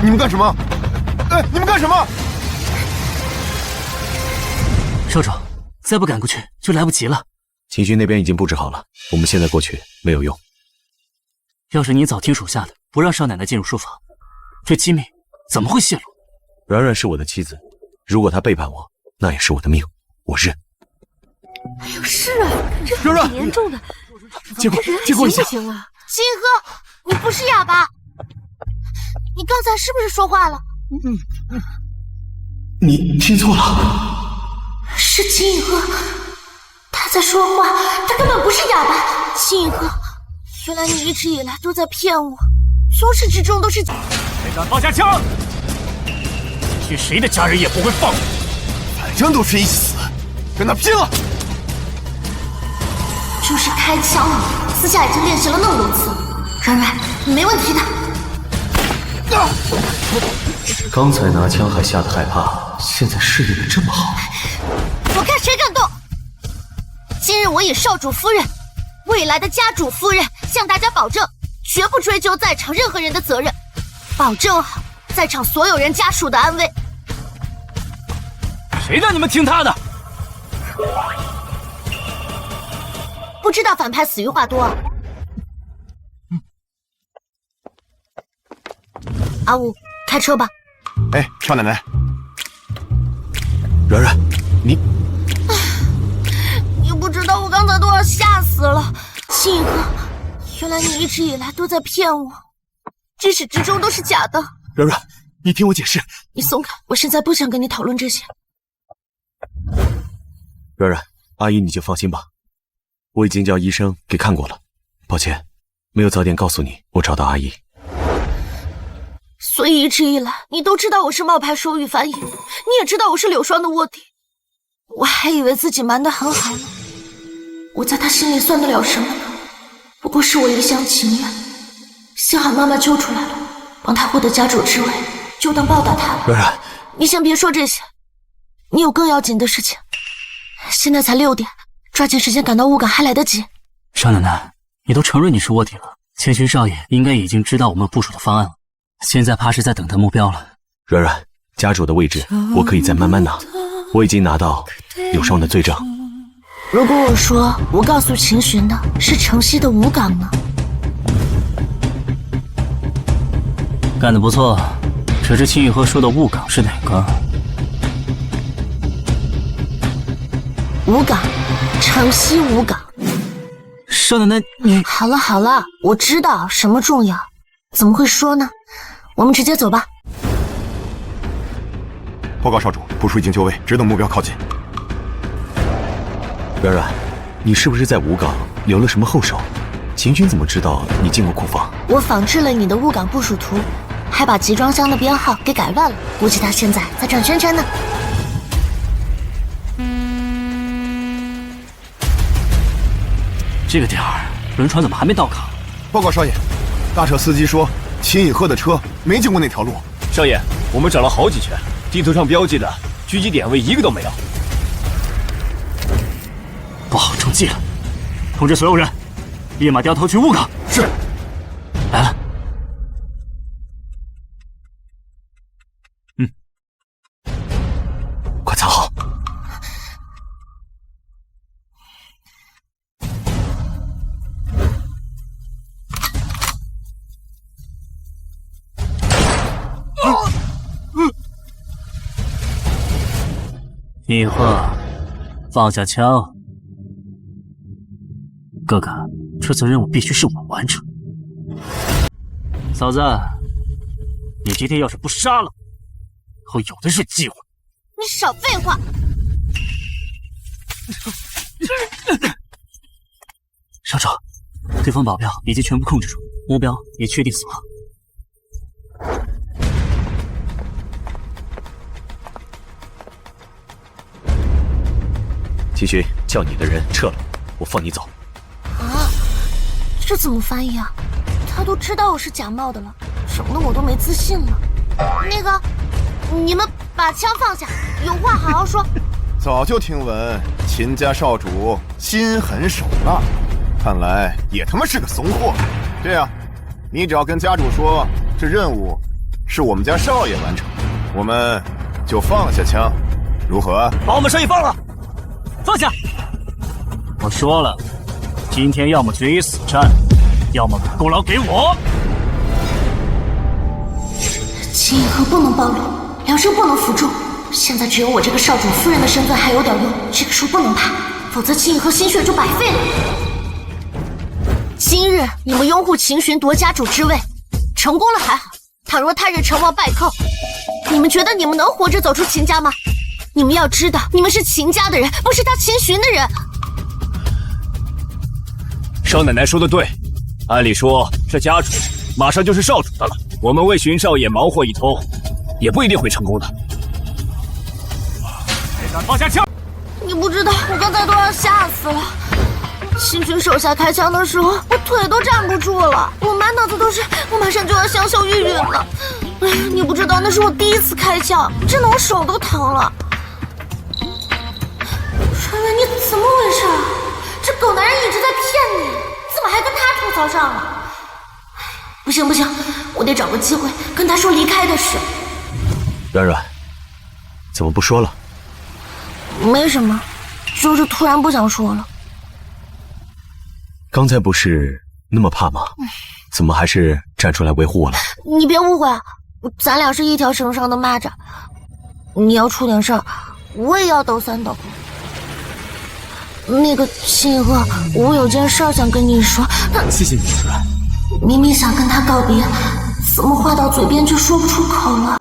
你们干什么？哎，你们干什么？少主，再不赶过去就来不及了。秦军那边已经布置好了，我们现在过去没有用。要是你早听属下的，不让少奶奶进入书房，这机密怎么会泄露？软软是我的妻子，如果她背叛我，那也是我的命，我认。哎呦，是啊，这很严重的。接过一下。行啊，秦以鹤，你不是哑巴，你刚才是不是说话了？你听错了。是秦以鹤，他在说话，他根本不是哑巴。秦以鹤，原来你一直以来都在骗我，从始至终都是。队长放下枪，是谁的家人也不会放过，反正都是一起死，跟他拼了！就是开枪了，私下已经练习了那么多次，软软，你没问题的。刚才拿枪还吓得害怕，现在适应的这么好。我看谁敢动！今日我以少主夫人，未来的家主夫人向大家保证，绝不追究在场任何人的责任，保证好在场所有人家属的安危。谁让你们听他的？不知道反派死于话多。阿武，开车吧。哎，少奶奶。软软，你不知道我刚才都要吓死了。秦哥，原来你一直以来都在骗我，至始至终都是假的。软软，你听我解释。你松开，我现在不想跟你讨论这些。软软，阿姨你就放心吧，我已经叫医生给看过了。抱歉，没有早点告诉你我找到阿姨。所以一直以来，你都知道我是冒牌手语翻译，你也知道我是柳霜的卧底。我还以为自己瞒得很好呢，我在他心里算得了什么呢？不过是我一厢情愿。幸好妈妈救出来了，帮他获得家主之位，就当报答他了。软软，你先别说这些，你有更要紧的事情。现在才6点，抓紧时间赶到雾港还来得及。少奶奶，你都承认你是卧底了，千寻少爷应该已经知道我们部署的方案了，现在怕是在等待目标了。软软，家主的位置我可以再慢慢拿，我已经拿到柳霜的罪证。如果我说我告诉秦寻的是城西的武港呢？干得不错，只是秦雨禾说的雾港是哪个？武港，城西武港。少奶奶，你好了好了，我知道什么重要，怎么会说呢？我们直接走吧。报告少主，部署已经就位，只等目标靠近。软软，你是不是在武港留了什么后手？秦军怎么知道你进过库房？我仿制了你的武港部署图，还把集装箱的编号给改乱了，估计他现在在转圈圈呢。这个点儿，轮船怎么还没到港？报告少爷，大车司机说秦以鹤的车没经过那条路。少爷，我们找了好几圈，地图上标记的狙击点位一个都没有。不好中计了，通知所有人，立马掉头去雾港。是。来了。快藏好。以鹤，放下枪。哥哥，这次任务必须是我完成。嫂子，你今天要是不杀了，我有的是机会。你少废话！少主，对方保镖已经全部控制住，目标也确定死亡。秦寻，叫你的人撤了，我放你走。啊，这怎么翻译啊？他都知道我是假冒的了，整得我都没自信了。那个，你们把枪放下，有话好好说。早就听闻秦家少主心狠手辣，看来也他妈是个怂货。这样，你只要跟家主说这任务是我们家少爷完成，我们就放下枪，如何？把我们少爷放了！放下！我说了，今天要么决一死战，要么把功劳给我。秦以鹤不能暴露，梁生不能服众。现在只有我这个少主夫人的身份还有点用，这个时候不能怕，否则秦以鹤心血就白费了。今日你们拥护秦寻夺家主之位，成功了还好，倘若他日成王败寇，你们觉得你们能活着走出秦家吗？你们要知道，你们是秦家的人，不是他秦寻的人。少奶奶说的对，按理说这家主马上就是少主的了，我们为寻少爷忙活一通，也不一定会成功的。放下枪！你不知道，我刚才都要吓死了。秦寻手下开枪的时候，我腿都站不住了，我满脑子都是我马上就要香消玉殒了。哎，你不知道，那是我第一次开枪，真的我手都疼了。川原，你怎么回事？这狗男人一直在骗你，怎么还跟他吐槽上了？不行，我得找个机会跟他说离开的事。软软，怎么不说了？没什么，就是突然不想说了。刚才不是那么怕吗？怎么还是站出来维护我了？你别误会，咱俩是一条绳上的蚂蚱。你要出点事儿，我也要抖三抖。那个秦以鹤，我有件事想跟你说。谢谢你，软软。明明想跟他告别，怎么话到嘴边却说不出口了？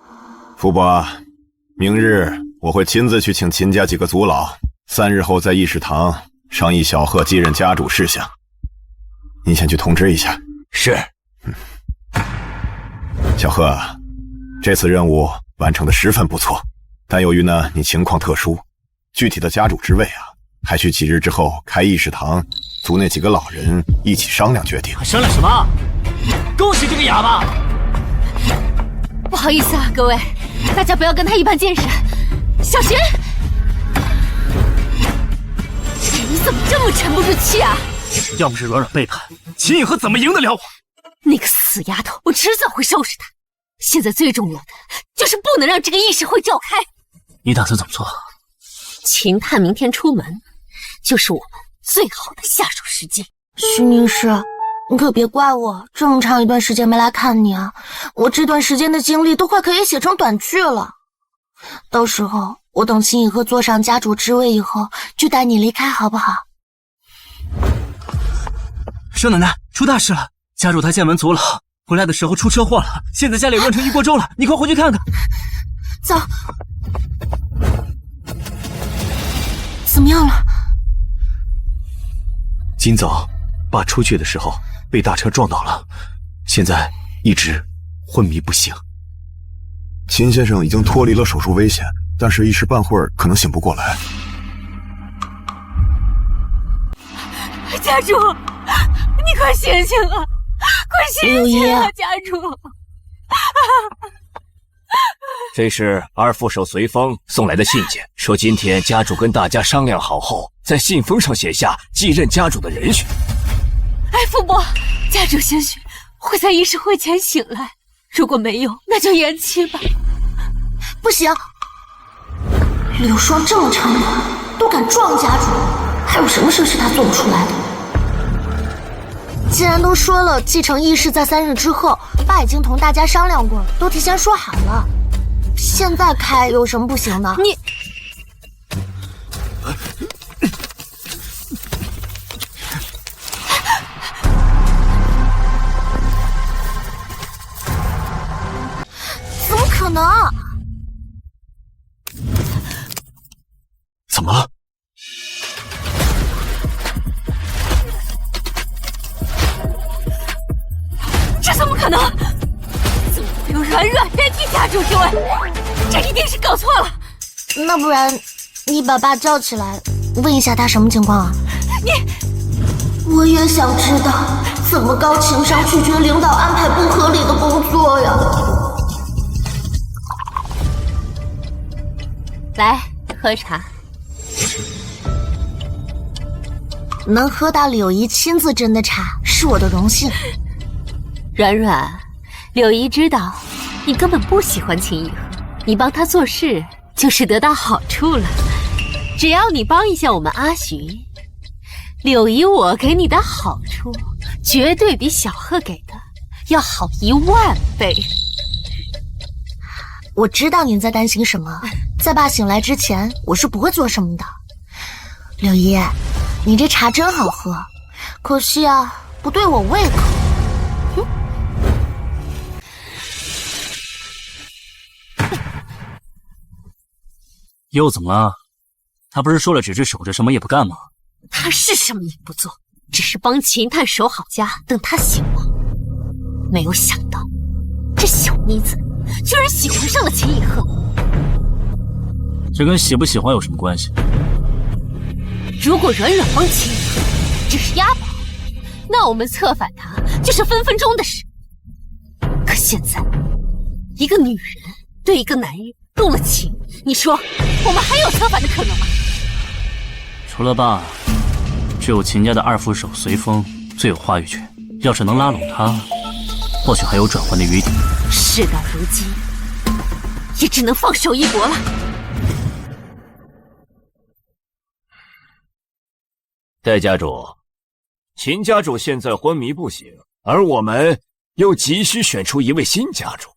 傅伯，明日我会亲自去请秦家几个族老，3日后在议事堂商议小贺继任家主事项。你先去通知一下。是。小贺，这次任务完成的十分不错，但由于呢你情况特殊，具体的家主之位啊，还需几日之后开议事堂，族内几个老人一起商量决定。商量什么？恭喜这个哑巴！不好意思啊，各位，大家不要跟他一般见识，小心！你怎么这么沉不住气啊？要不是软软背叛，秦以鹤怎么赢得了我？那个死丫头，我迟早会收拾她。现在最重要的就是不能让这个议事会召开。你打算怎么做？秦探明天出门，就是我们最好的下手时机。徐女士，你可别怪我，这么长一段时间没来看你啊，我这段时间的经历都快可以写成短剧了。到时候我等秦以鹤坐上家主之位以后，就带你离开，好不好？少奶奶，出大事了！家主他见闻族老，回来的时候出车祸了，现在家里乱成一锅粥了，你快回去看看。走。怎么样了？今早爸出去的时候被大车撞倒了，现在一直昏迷不醒。秦先生已经脱离了手术危险，但是一时半会儿可能醒不过来。家主，你快醒醒啊！快醒醒啊，家主！这是二副手随风送来的信件，说今天家主跟大家商量好后，在信封上写下继任家主的人选。哎，傅伯，家主兴许会在议事会前醒来，如果没有，那就延期吧。不行，柳霜这么长脸，都敢撞家主，还有什么事是他做不出来的？既然都说了继承议事在3日之后，爸已经同大家商量过了，都提前说好了。现在开有什么不行的？你怎么可能？怎么了？这怎么可能？怎么会有软软代替家主之位？这一定是搞错了。那不然，你把爸叫起来，问一下他什么情况啊？我也想知道，怎么高情商拒绝领导安排不合理的工作呀？来，喝茶。能喝到柳姨亲自斟的茶，是我的荣幸。软软，柳姨知道你根本不喜欢秦以鹤，你帮他做事就是得到好处了。只要你帮一下我们阿徐，柳姨我给你的好处绝对比小鹤给的要好10000倍。我知道您在担心什么，在爸醒来之前，我是不会做什么的。柳姨，你这茶真好喝，可惜啊，不对我胃口。又怎么了？他不是说了只是守着，什么也不干吗？他是什么也不做，只是帮秦探守好家，等他醒亡。没有想到，这小妮子居然喜欢上了秦以鹤。这跟喜不喜欢有什么关系？如果软软帮秦以鹤只是押宝，那我们策反他就是分分钟的事。可现在，一个女人对一个男人动了情，你说我们还有策反的可能吗？除了爸，只有秦家的二副手随风最有话语权。要是能拉拢他，或许还有转换的余地。事到如今，也只能放手一搏了。戴家主，秦家主现在昏迷不醒，而我们又急需选出一位新家主。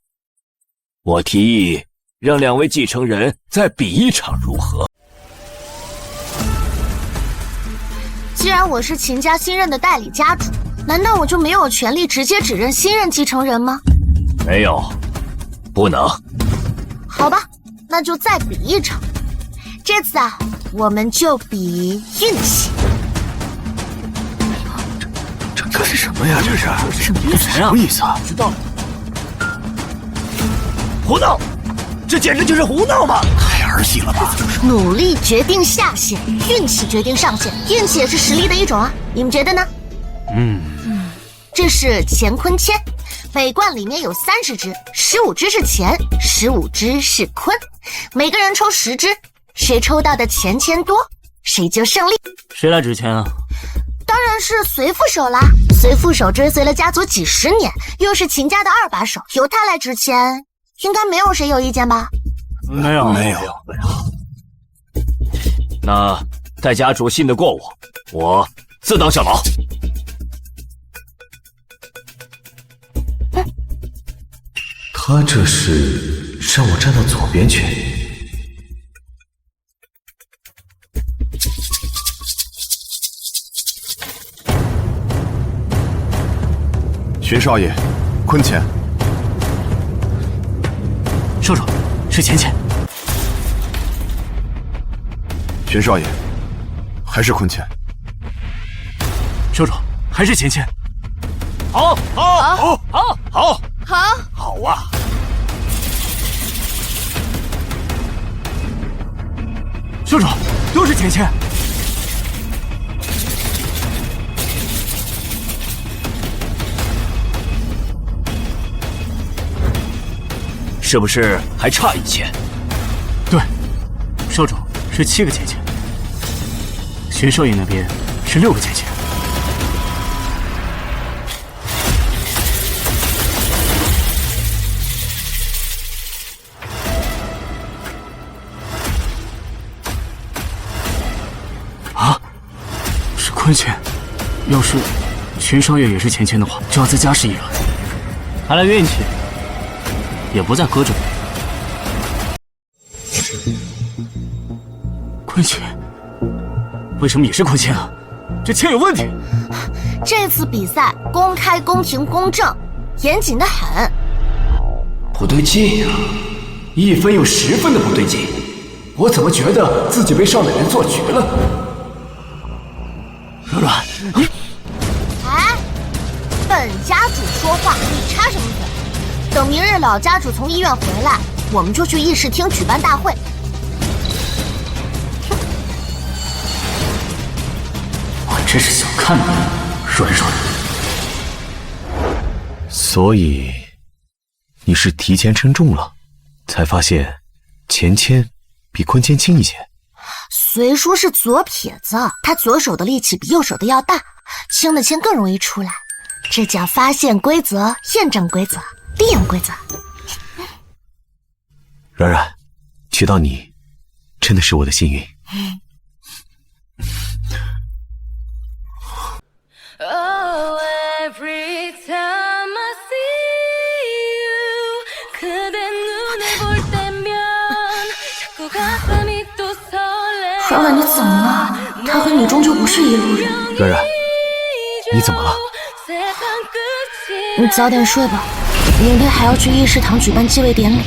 我提议让2位继承人再比一场，如何？既然我是秦家新任的代理家主，难道我就没有权利直接指认新任继承人吗？没有，不能。好吧，那就再比一场。这次啊，我们就比运气。这是什么呀？这是什么意思啊？什么意思啊？知道了。胡闹！这简直就是胡闹嘛！太儿戏了吧！努力决定下限，运气决定上限，运气也是实力的一种啊！你们觉得呢？这是乾坤签，每罐里面有30支，15支是钱，15支是坤，每个人抽10支，谁抽到的钱多，谁就胜利。谁来执签啊？当然是随副手啦！随副手追随了家族几10年，又是秦家的2把手，由他来执签，应该没有谁有意见吧？没有。那戴家主信得过我，我自当效劳。他这是让我站到左边去。荀少爷，坤钱。少主，是钱。荀少爷，还是坤钱。少主，还是钱。好啊！少主，都是钱。是不是还差1钱？对，少主是7个钱。荀少爷那边是6个钱。啊，是坤钱。要是荀少爷也是钱的话，就要再加试一轮。看来运气也不在搁这里。坤钱，为什么也是坤钱啊？这签有问题。这次比赛公开、公平、公正，严谨的很。不对劲呀，1分有10分的不对劲，我怎么觉得自己被上美人做局了？软，你，本家主说话，你插什么嘴？等明日老家主从医院回来，我们就去议事厅举办大会。我真是小看你，软。所以你是提前称重了，才发现钱比坤签轻一些。随叔是左撇子，他左手的力气比右手的要大，轻的签更容易出来。这叫发现规则，验证规则，利用规则。软，娶到你真的是我的幸运。软软，你怎么了？他和你终究不是一路人。软，你怎么了？你早点睡吧，明天还要去议事堂举办继位典礼。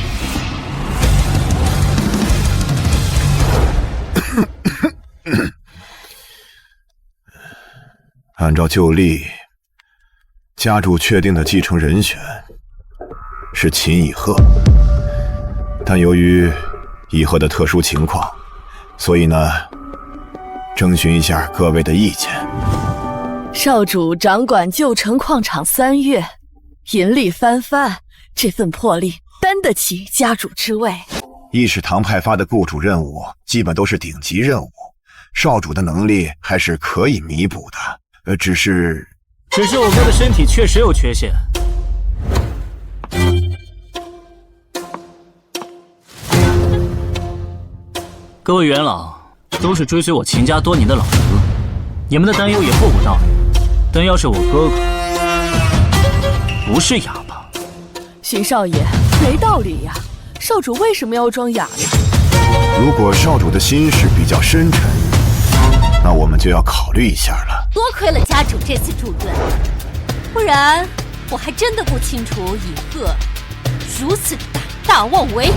按照旧例，家主确定的继承人选是秦以鹤，但由于以鹤的特殊情况，所以呢，征询一下各位的意见。少主掌管旧城矿场3月，盈利翻番，这份魄力担得起家主之位。议事堂派发的雇主任务基本都是顶级任务，少主的能力还是可以弥补的。只是我哥的身体确实有缺陷，各位元老都是追随我秦家多年的老哥，你们的担忧也不无道理。但要是我哥哥不是哑巴，邢少爷没道理呀。少主为什么要装哑呢？如果少主的心事比较深沉，那我们就要考虑一下了。多亏了家主这次助阵，不然我还真的不清楚以鹤如此胆大妄为。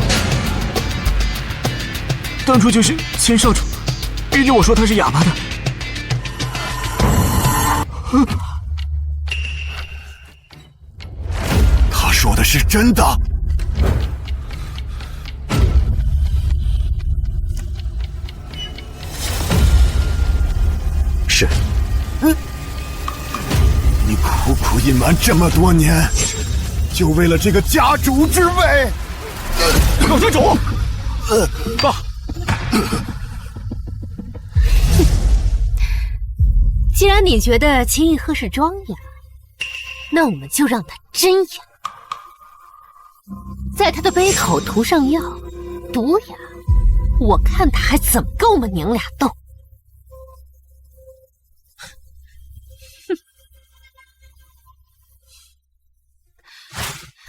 当初就是秦少主逼着我说他是哑巴的。他说的是真的？是。你苦苦隐瞒这么多年，就为了这个家主之位？老家主，爸。既然你觉得秦一鹤是装哑，那我们就让他真哑，在他的杯口涂上药，毒哑，我看他还怎么跟我们娘俩斗。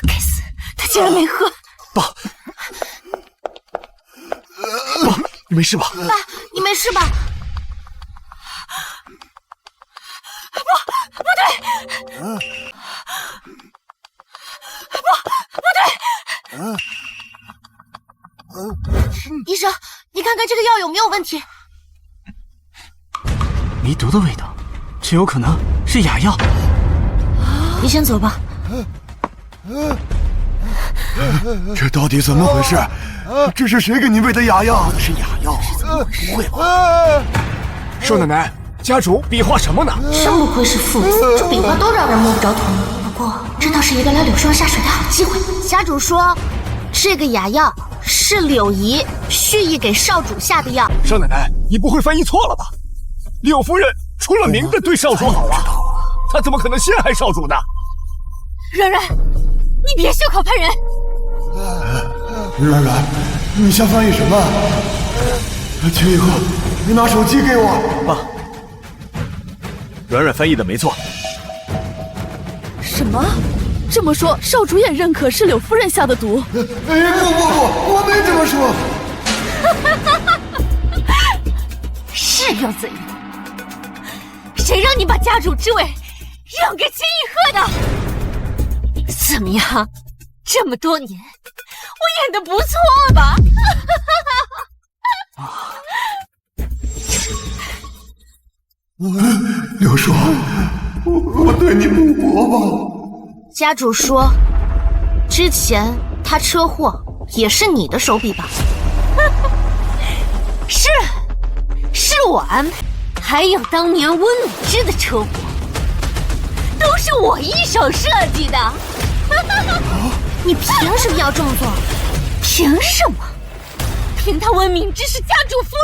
该死，他竟然没喝！爸，爸，你没事吧？爸，你没事吧？不对，不对，医生，你看看这个药有没有问题？迷毒的味道，这有可能是哑药。你先走吧。这到底怎么回事？这是谁给你喂的哑药？是哑药？不会吧？少奶奶，家主比划什么呢？真不愧是父子，这比划都让人摸不着头脑。不过这倒是一个拉柳霜下水的好机会。家主说，这个哑药是柳姨蓄意给少主下的药。少奶奶，你不会翻译错了吧？柳夫人出了名的对少主好啊，她怎么可能陷害少主呢？软软，你别袖口喷人！软软，你想翻译什么？秦一鹤，你拿手机给我。爸，软软翻译的没错。什么？这么说，少主也认可是柳夫人下的毒？不，我没这么说。是又怎样？谁让你把家主之位让给秦一鹤的？怎么样？这么多年，我演的不错吧？柳霜，我对你不薄吧？家主说，之前他车祸也是你的手笔吧？是我安排，还有当年温鲁之的车祸，都是我一手设计的。你凭什么要这么做？凭什么？凭他温明之是家主夫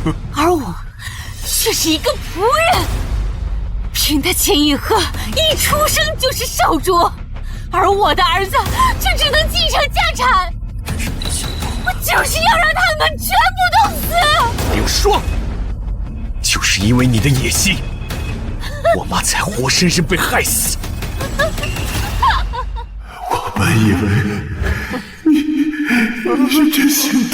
人，而我却是一个仆人。凭他秦一鹤一出生就是少主，而我的儿子却只能继承家产。我就是要让他们全部都死。柳霜，就是因为你的野心，我妈才活生生被害死。我本以为你是真心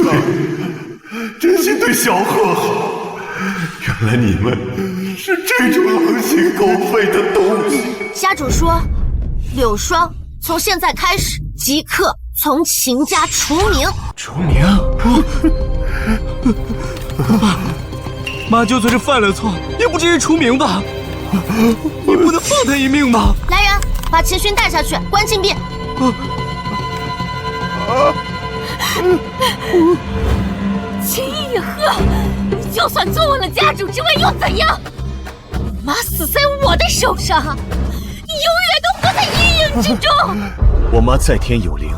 对小鹤好，原来你们是这种狼心狗肺的东西。家主说，柳霜从现在开始即刻从秦家除名。除名？妈就算是犯了错，也不至于除名吧？你不能放他一命吧？来人，把秦勋带下去，关禁闭。秦一鹤，你就算坐稳了家主之位又怎样？你妈死在我的手上，你永远都活在阴影之中。我妈在天有灵，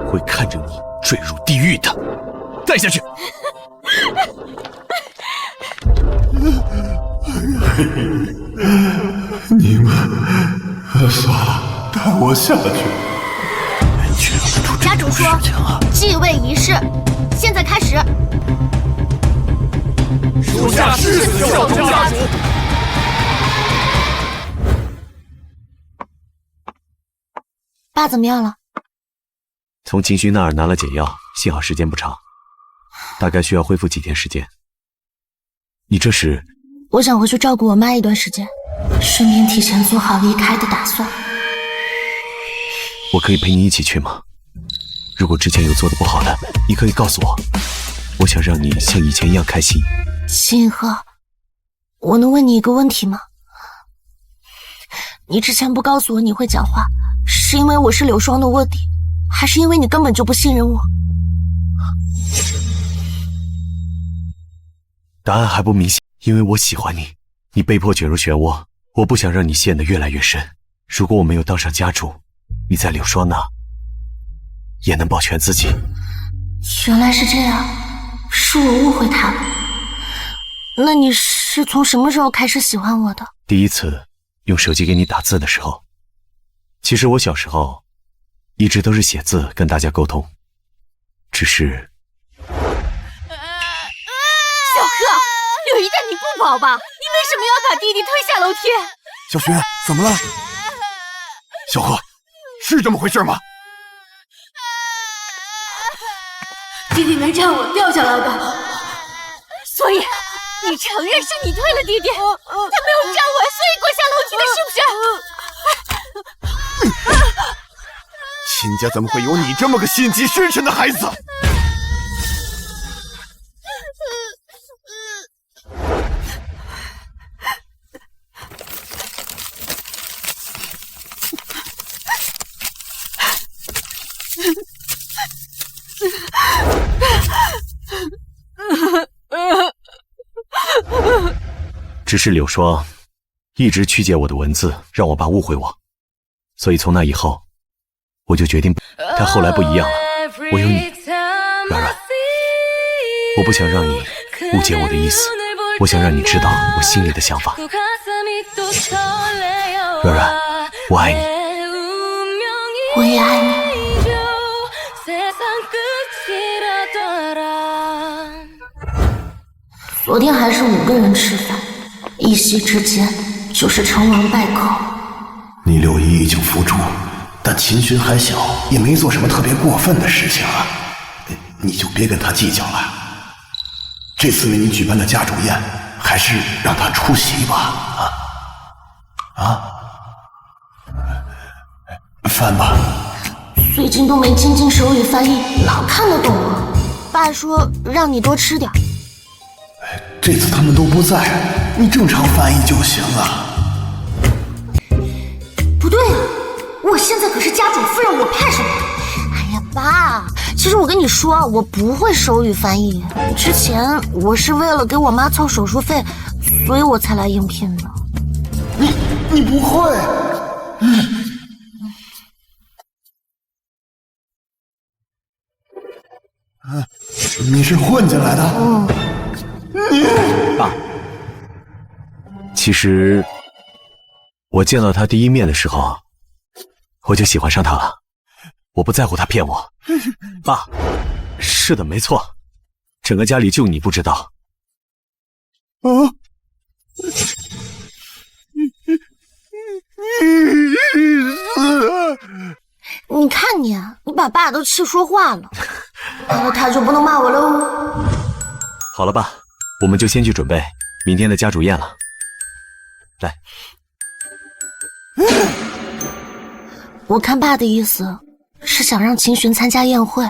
会看着你坠入地狱的。带下去。你们算了，带我下去。家主说，继位仪式现在开始。属下誓死效忠家主。爸怎么样了？从秦勋那儿拿了解药，幸好时间不长，大概需要恢复几天时间。你这是？我想回去照顾我妈一段时间，顺便提前做好离开的打算。我可以陪你一起去吗？如果之前有做的不好的，你可以告诉我。我想让你像以前一样开心。星河，我能问你一个问题吗？你之前不告诉我你会讲话，是因为我是柳霜的卧底，还是因为你根本就不信任我？答案还不明显，因为我喜欢你，你被迫卷入漩涡，我不想让你陷得越来越深。如果我没有当上家主，你在柳霜那也能保全自己。原来是这样，是我误会他了。那你是从什么时候开始喜欢我的？第一次用手机给你打字的时候。其实我小时候一直都是写字跟大家沟通，只是……小贺，有一蛋你不跑吧？你为什么要把弟弟推下楼梯？小雪，怎么了？小贺，是这么回事吗？弟弟没站稳掉下来的，所以你承认是你推了弟弟，他没有站稳，所以滚下楼梯的，是不是？秦家怎么会有你这么个心机深沉的孩子？只是柳霜一直曲解我的文字，让我爸误会我，所以从那以后，我就决定。但后来不一样了，我有你，软软。我不想让你误解我的意思，我想让你知道我心里的想法。软软，我爱你，我也爱你。昨天还是5个人吃饭，一夕之间就是成王败寇。你6姨已经伏诛，但秦勋还小，也没做什么特别过分的事情啊，你就别跟他计较了。这次为你举办的家主宴，还是让他出席吧。翻吧。最近都没精进手语翻译，哪看得懂啊？爸说让你多吃点。这次他们都不在，你正常翻译就行了。不对啊，我现在可是家主夫人，我怕什么？哎呀，爸，其实我跟你说，我不会手语翻译。之前我是为了给我妈凑手术费，所以我才来应聘的。你不会？你是混进来的？爸，其实我见到他第一面的时候，我就喜欢上他了。我不在乎他骗我。爸，是的，没错，整个家里就你不知道。你看你，你把爸都气说话了，那他就不能骂我喽。好了吧，我们就先去准备明天的家主宴了。来，我看爸的意思是想让秦寻参加宴会，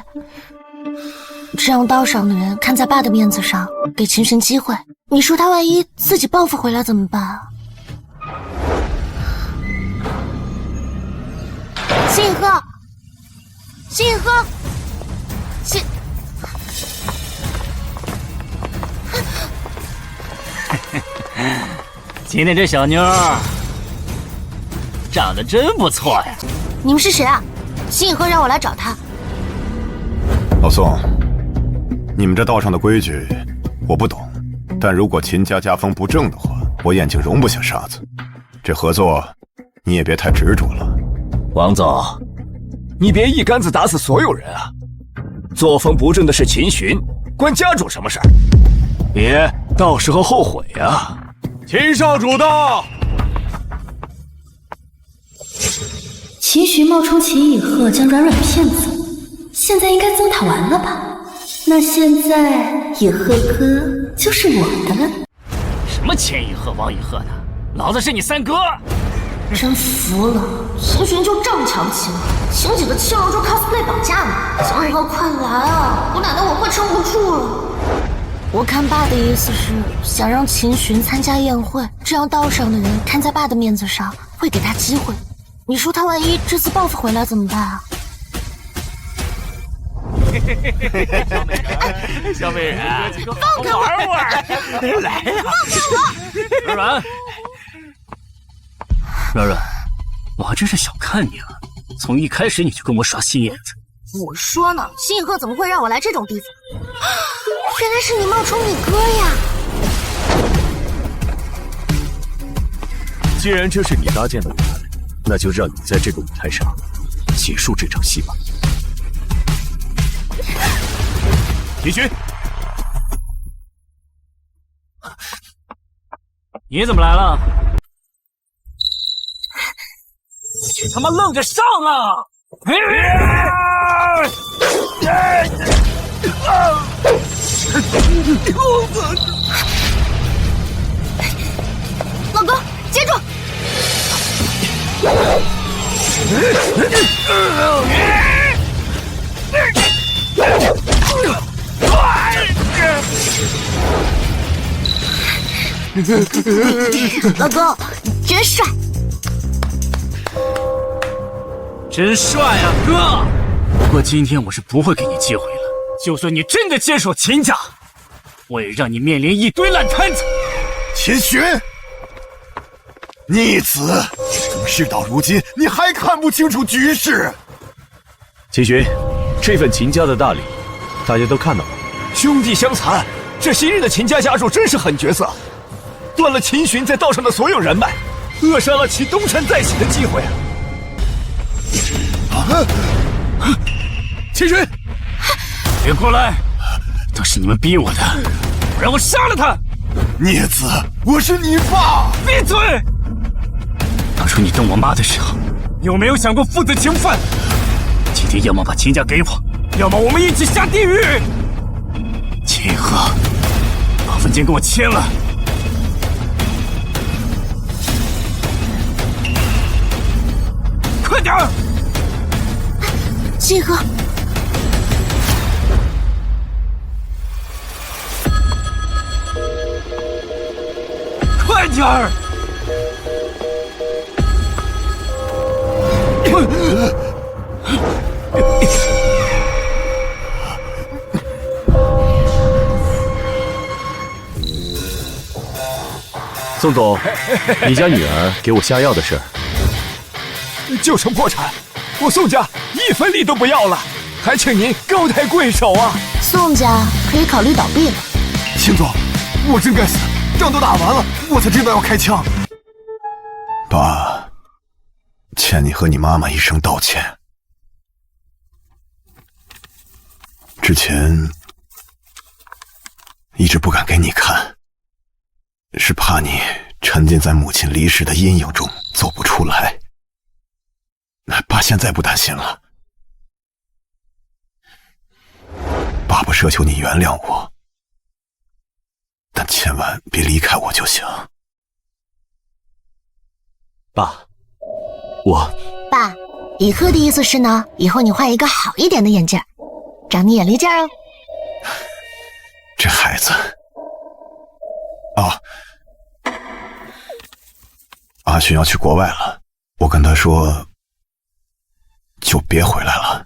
这样道上的人看在爸的面子上，给秦寻机会。你说他万一自己报复回来怎么办啊？信鹤，信鹤，信。今天这小妞长得真不错呀！你们是谁啊？信鹤让我来找他。老宋，你们这道上的规矩我不懂，但如果秦家家风不正的话，我眼睛容不下沙子。这合作你也别太执着了。王总，你别一竿子打死所有人啊！作风不正的是秦巡，关家主什么事儿？别到时候后悔啊！秦少主到。秦巡冒充秦以鹤将软软骗走，现在应该糟蹋完了吧？那现在以鹤哥就是我的了。什么秦以鹤、王以鹤的，老子是你三哥！真服了，秦巡就这么瞧不起我，请几个七楼就 cosplay 绑架呢。秦以鹤，快来啊！我奶奶我快撑不住了。我看爸的意思是想让秦巡参加宴会，这样道上的人看在爸的面子上会给他机会。你说他万一这次报复回来怎么办啊？小美人，放开我！玩玩，来呀！放开我！软软，我还真是小看你了，从一开始你就跟我耍心眼子。我说呢，秦以鹤怎么会让我来这种地方？原来是你冒充你哥呀！既然这是你搭建的舞台，那就让你在这个舞台上结束这场戏吧。秦巡，你怎么来了？你他妈愣着上啊！老公，接住！老公，真帅！真帅啊，哥！不过今天我是不会给你机会了。就算你真的接手秦家，我也让你面临一堆烂摊子。秦巡，逆子！怎么事到如今你还看不清楚局势？秦巡，这份秦家的大礼，大家都看到了。兄弟相残，这昔日的秦家家主真是狠角色，断了秦巡在道上的所有人脉，扼杀了其东山再起的机会啊！秦巡，别过来！都是你们逼我的，不然我杀了他！孽子，我是你爸！闭嘴！当初你动我妈的时候，有没有想过父子情分？今天要么把秦家给我，要么我们一起下地狱！秦鹤，把文件给我签了。快点儿！秦鹤，快点儿！宋总，你家女儿给我下药的事儿，就剩破产，我宋家一分利都不要了，还请您高抬贵手啊！宋家可以考虑倒闭了。秦总，我真该死，仗都打完了，我才知道要开枪。爸，欠你和你妈妈一声道歉。之前一直不敢给你看，是怕你沉浸在母亲离世的阴影中走不出来。爸现在不担心了，爸不奢求你原谅我，但千万别离开我就行。爸，爸，以鹤的意思是呢，以后你换一个好一点的眼镜，长你眼力劲儿哦。这孩子，哦，阿勋要去国外了，我跟他说，就别回来了。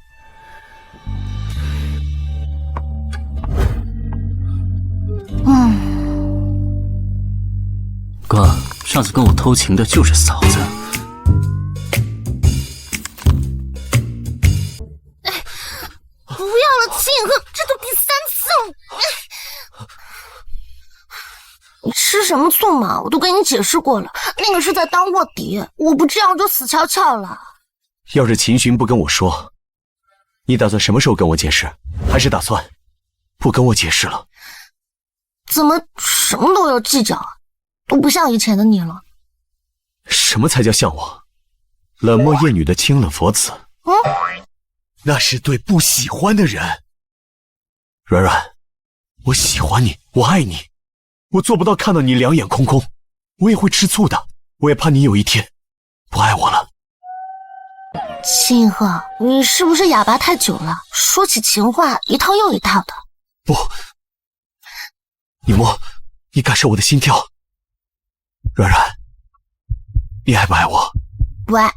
哥，上次跟我偷情的就是嫂子。不要了，秦以鹤，这都第3次了。你吃什么醋嘛？我都跟你解释过了，那个是在当卧底，我不这样就死翘翘了。要是秦巡不跟我说，你打算什么时候跟我解释？还是打算不跟我解释了？怎么什么都要计较啊？都不像以前的你了。什么才叫像我？冷漠厌女的清冷佛子。那是对不喜欢的人。软软，我喜欢你，我爱你，我做不到看到你两眼空空，我也会吃醋的。我也怕你有一天不爱我了。秦鹤，你是不是哑巴太久了？说起情话一套又一套的。不，你摸，你感受我的心跳。软软，你爱不爱我？不爱。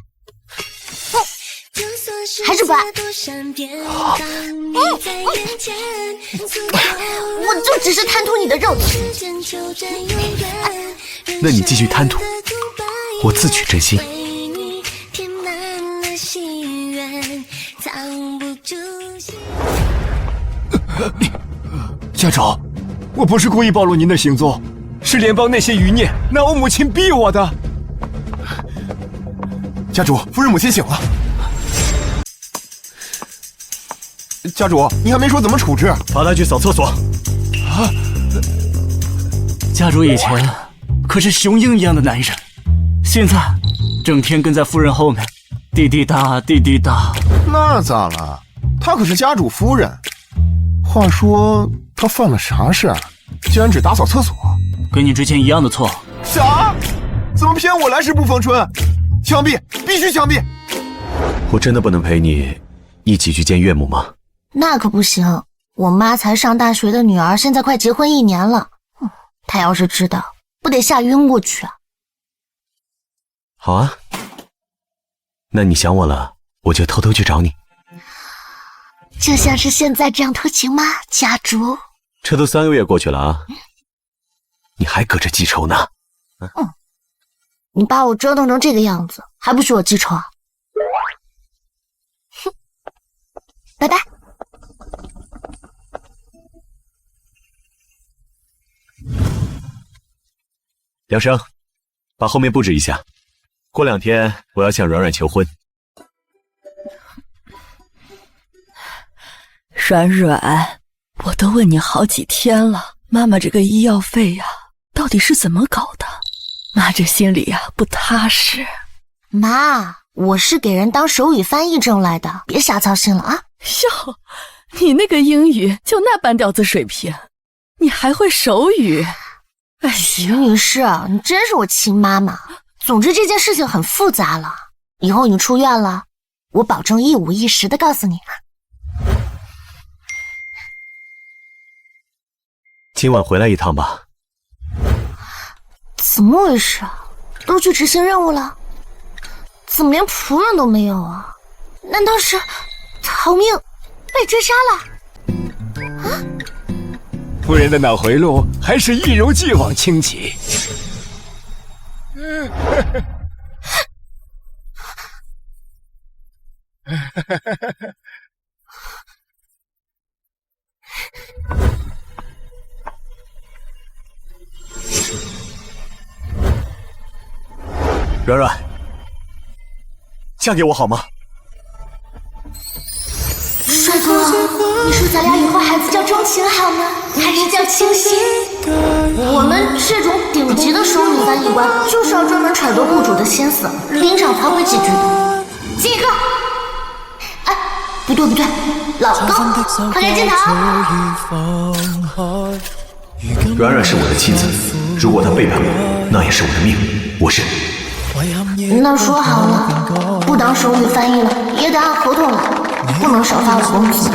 还是不爱。我就只是贪图你的肉体。那你继续贪图，我自取真心。家主，我不是故意暴露您的行踪，是联邦那些余孽拿我母亲逼我的。家主，夫人母亲醒了。家主，你还没说怎么处置，罚他去扫厕所。啊！家主以前可是雄鹰一样的男人，现在整天跟在夫人后面，滴滴答滴滴答。那咋了？她可是家主夫人。话说她犯了啥事儿？竟然只打扫厕所？跟你之前一样的错。啥？怎么偏我来时不逢春？枪毙！必须枪毙！我真的不能陪你一起去见岳母吗？那可不行，我妈才上大学的女儿现在快结婚1年了，她要是知道，不得吓晕过去啊！好啊，那你想我了，我就偷偷去找你。就像是现在这样偷情吗，家主？这都3个月过去了啊，你还搁这记仇呢？你把我折腾成这个样子，还不许我记仇啊？哼，拜拜。梁生，把后面布置一下，过2天我要向软软求婚。软软，我都问你好几天了，妈妈这个医药费呀，到底是怎么搞的？妈这心里呀不踏实。妈，我是给人当手语翻译挣来的，别瞎操心了啊！哟，你那个英语就那半吊子水平，你还会手语？哎，徐女士，你真是我亲妈妈。总之这件事情很复杂了，以后你出院了，我保证一五一十的告诉你啊。今晚回来一趟吧。怎么回事啊？都去执行任务了？怎么连仆人都没有啊？难道是逃命被追杀了？啊？夫人的脑回路还是一如既往清奇。软软，嫁给我好吗？帅哥，你说咱俩以后孩子叫钟情好吗？还是叫清新？我们这种顶级的手语翻译官，就是要专门揣度雇主的心思，临场发挥几句的。进一个，哎，不对，老公，快点镜头。软软是我的妻子，如果她背叛我，那也是我的命。我认。那说好了，不当手语翻译了，也得按合同来，不能少发我工资。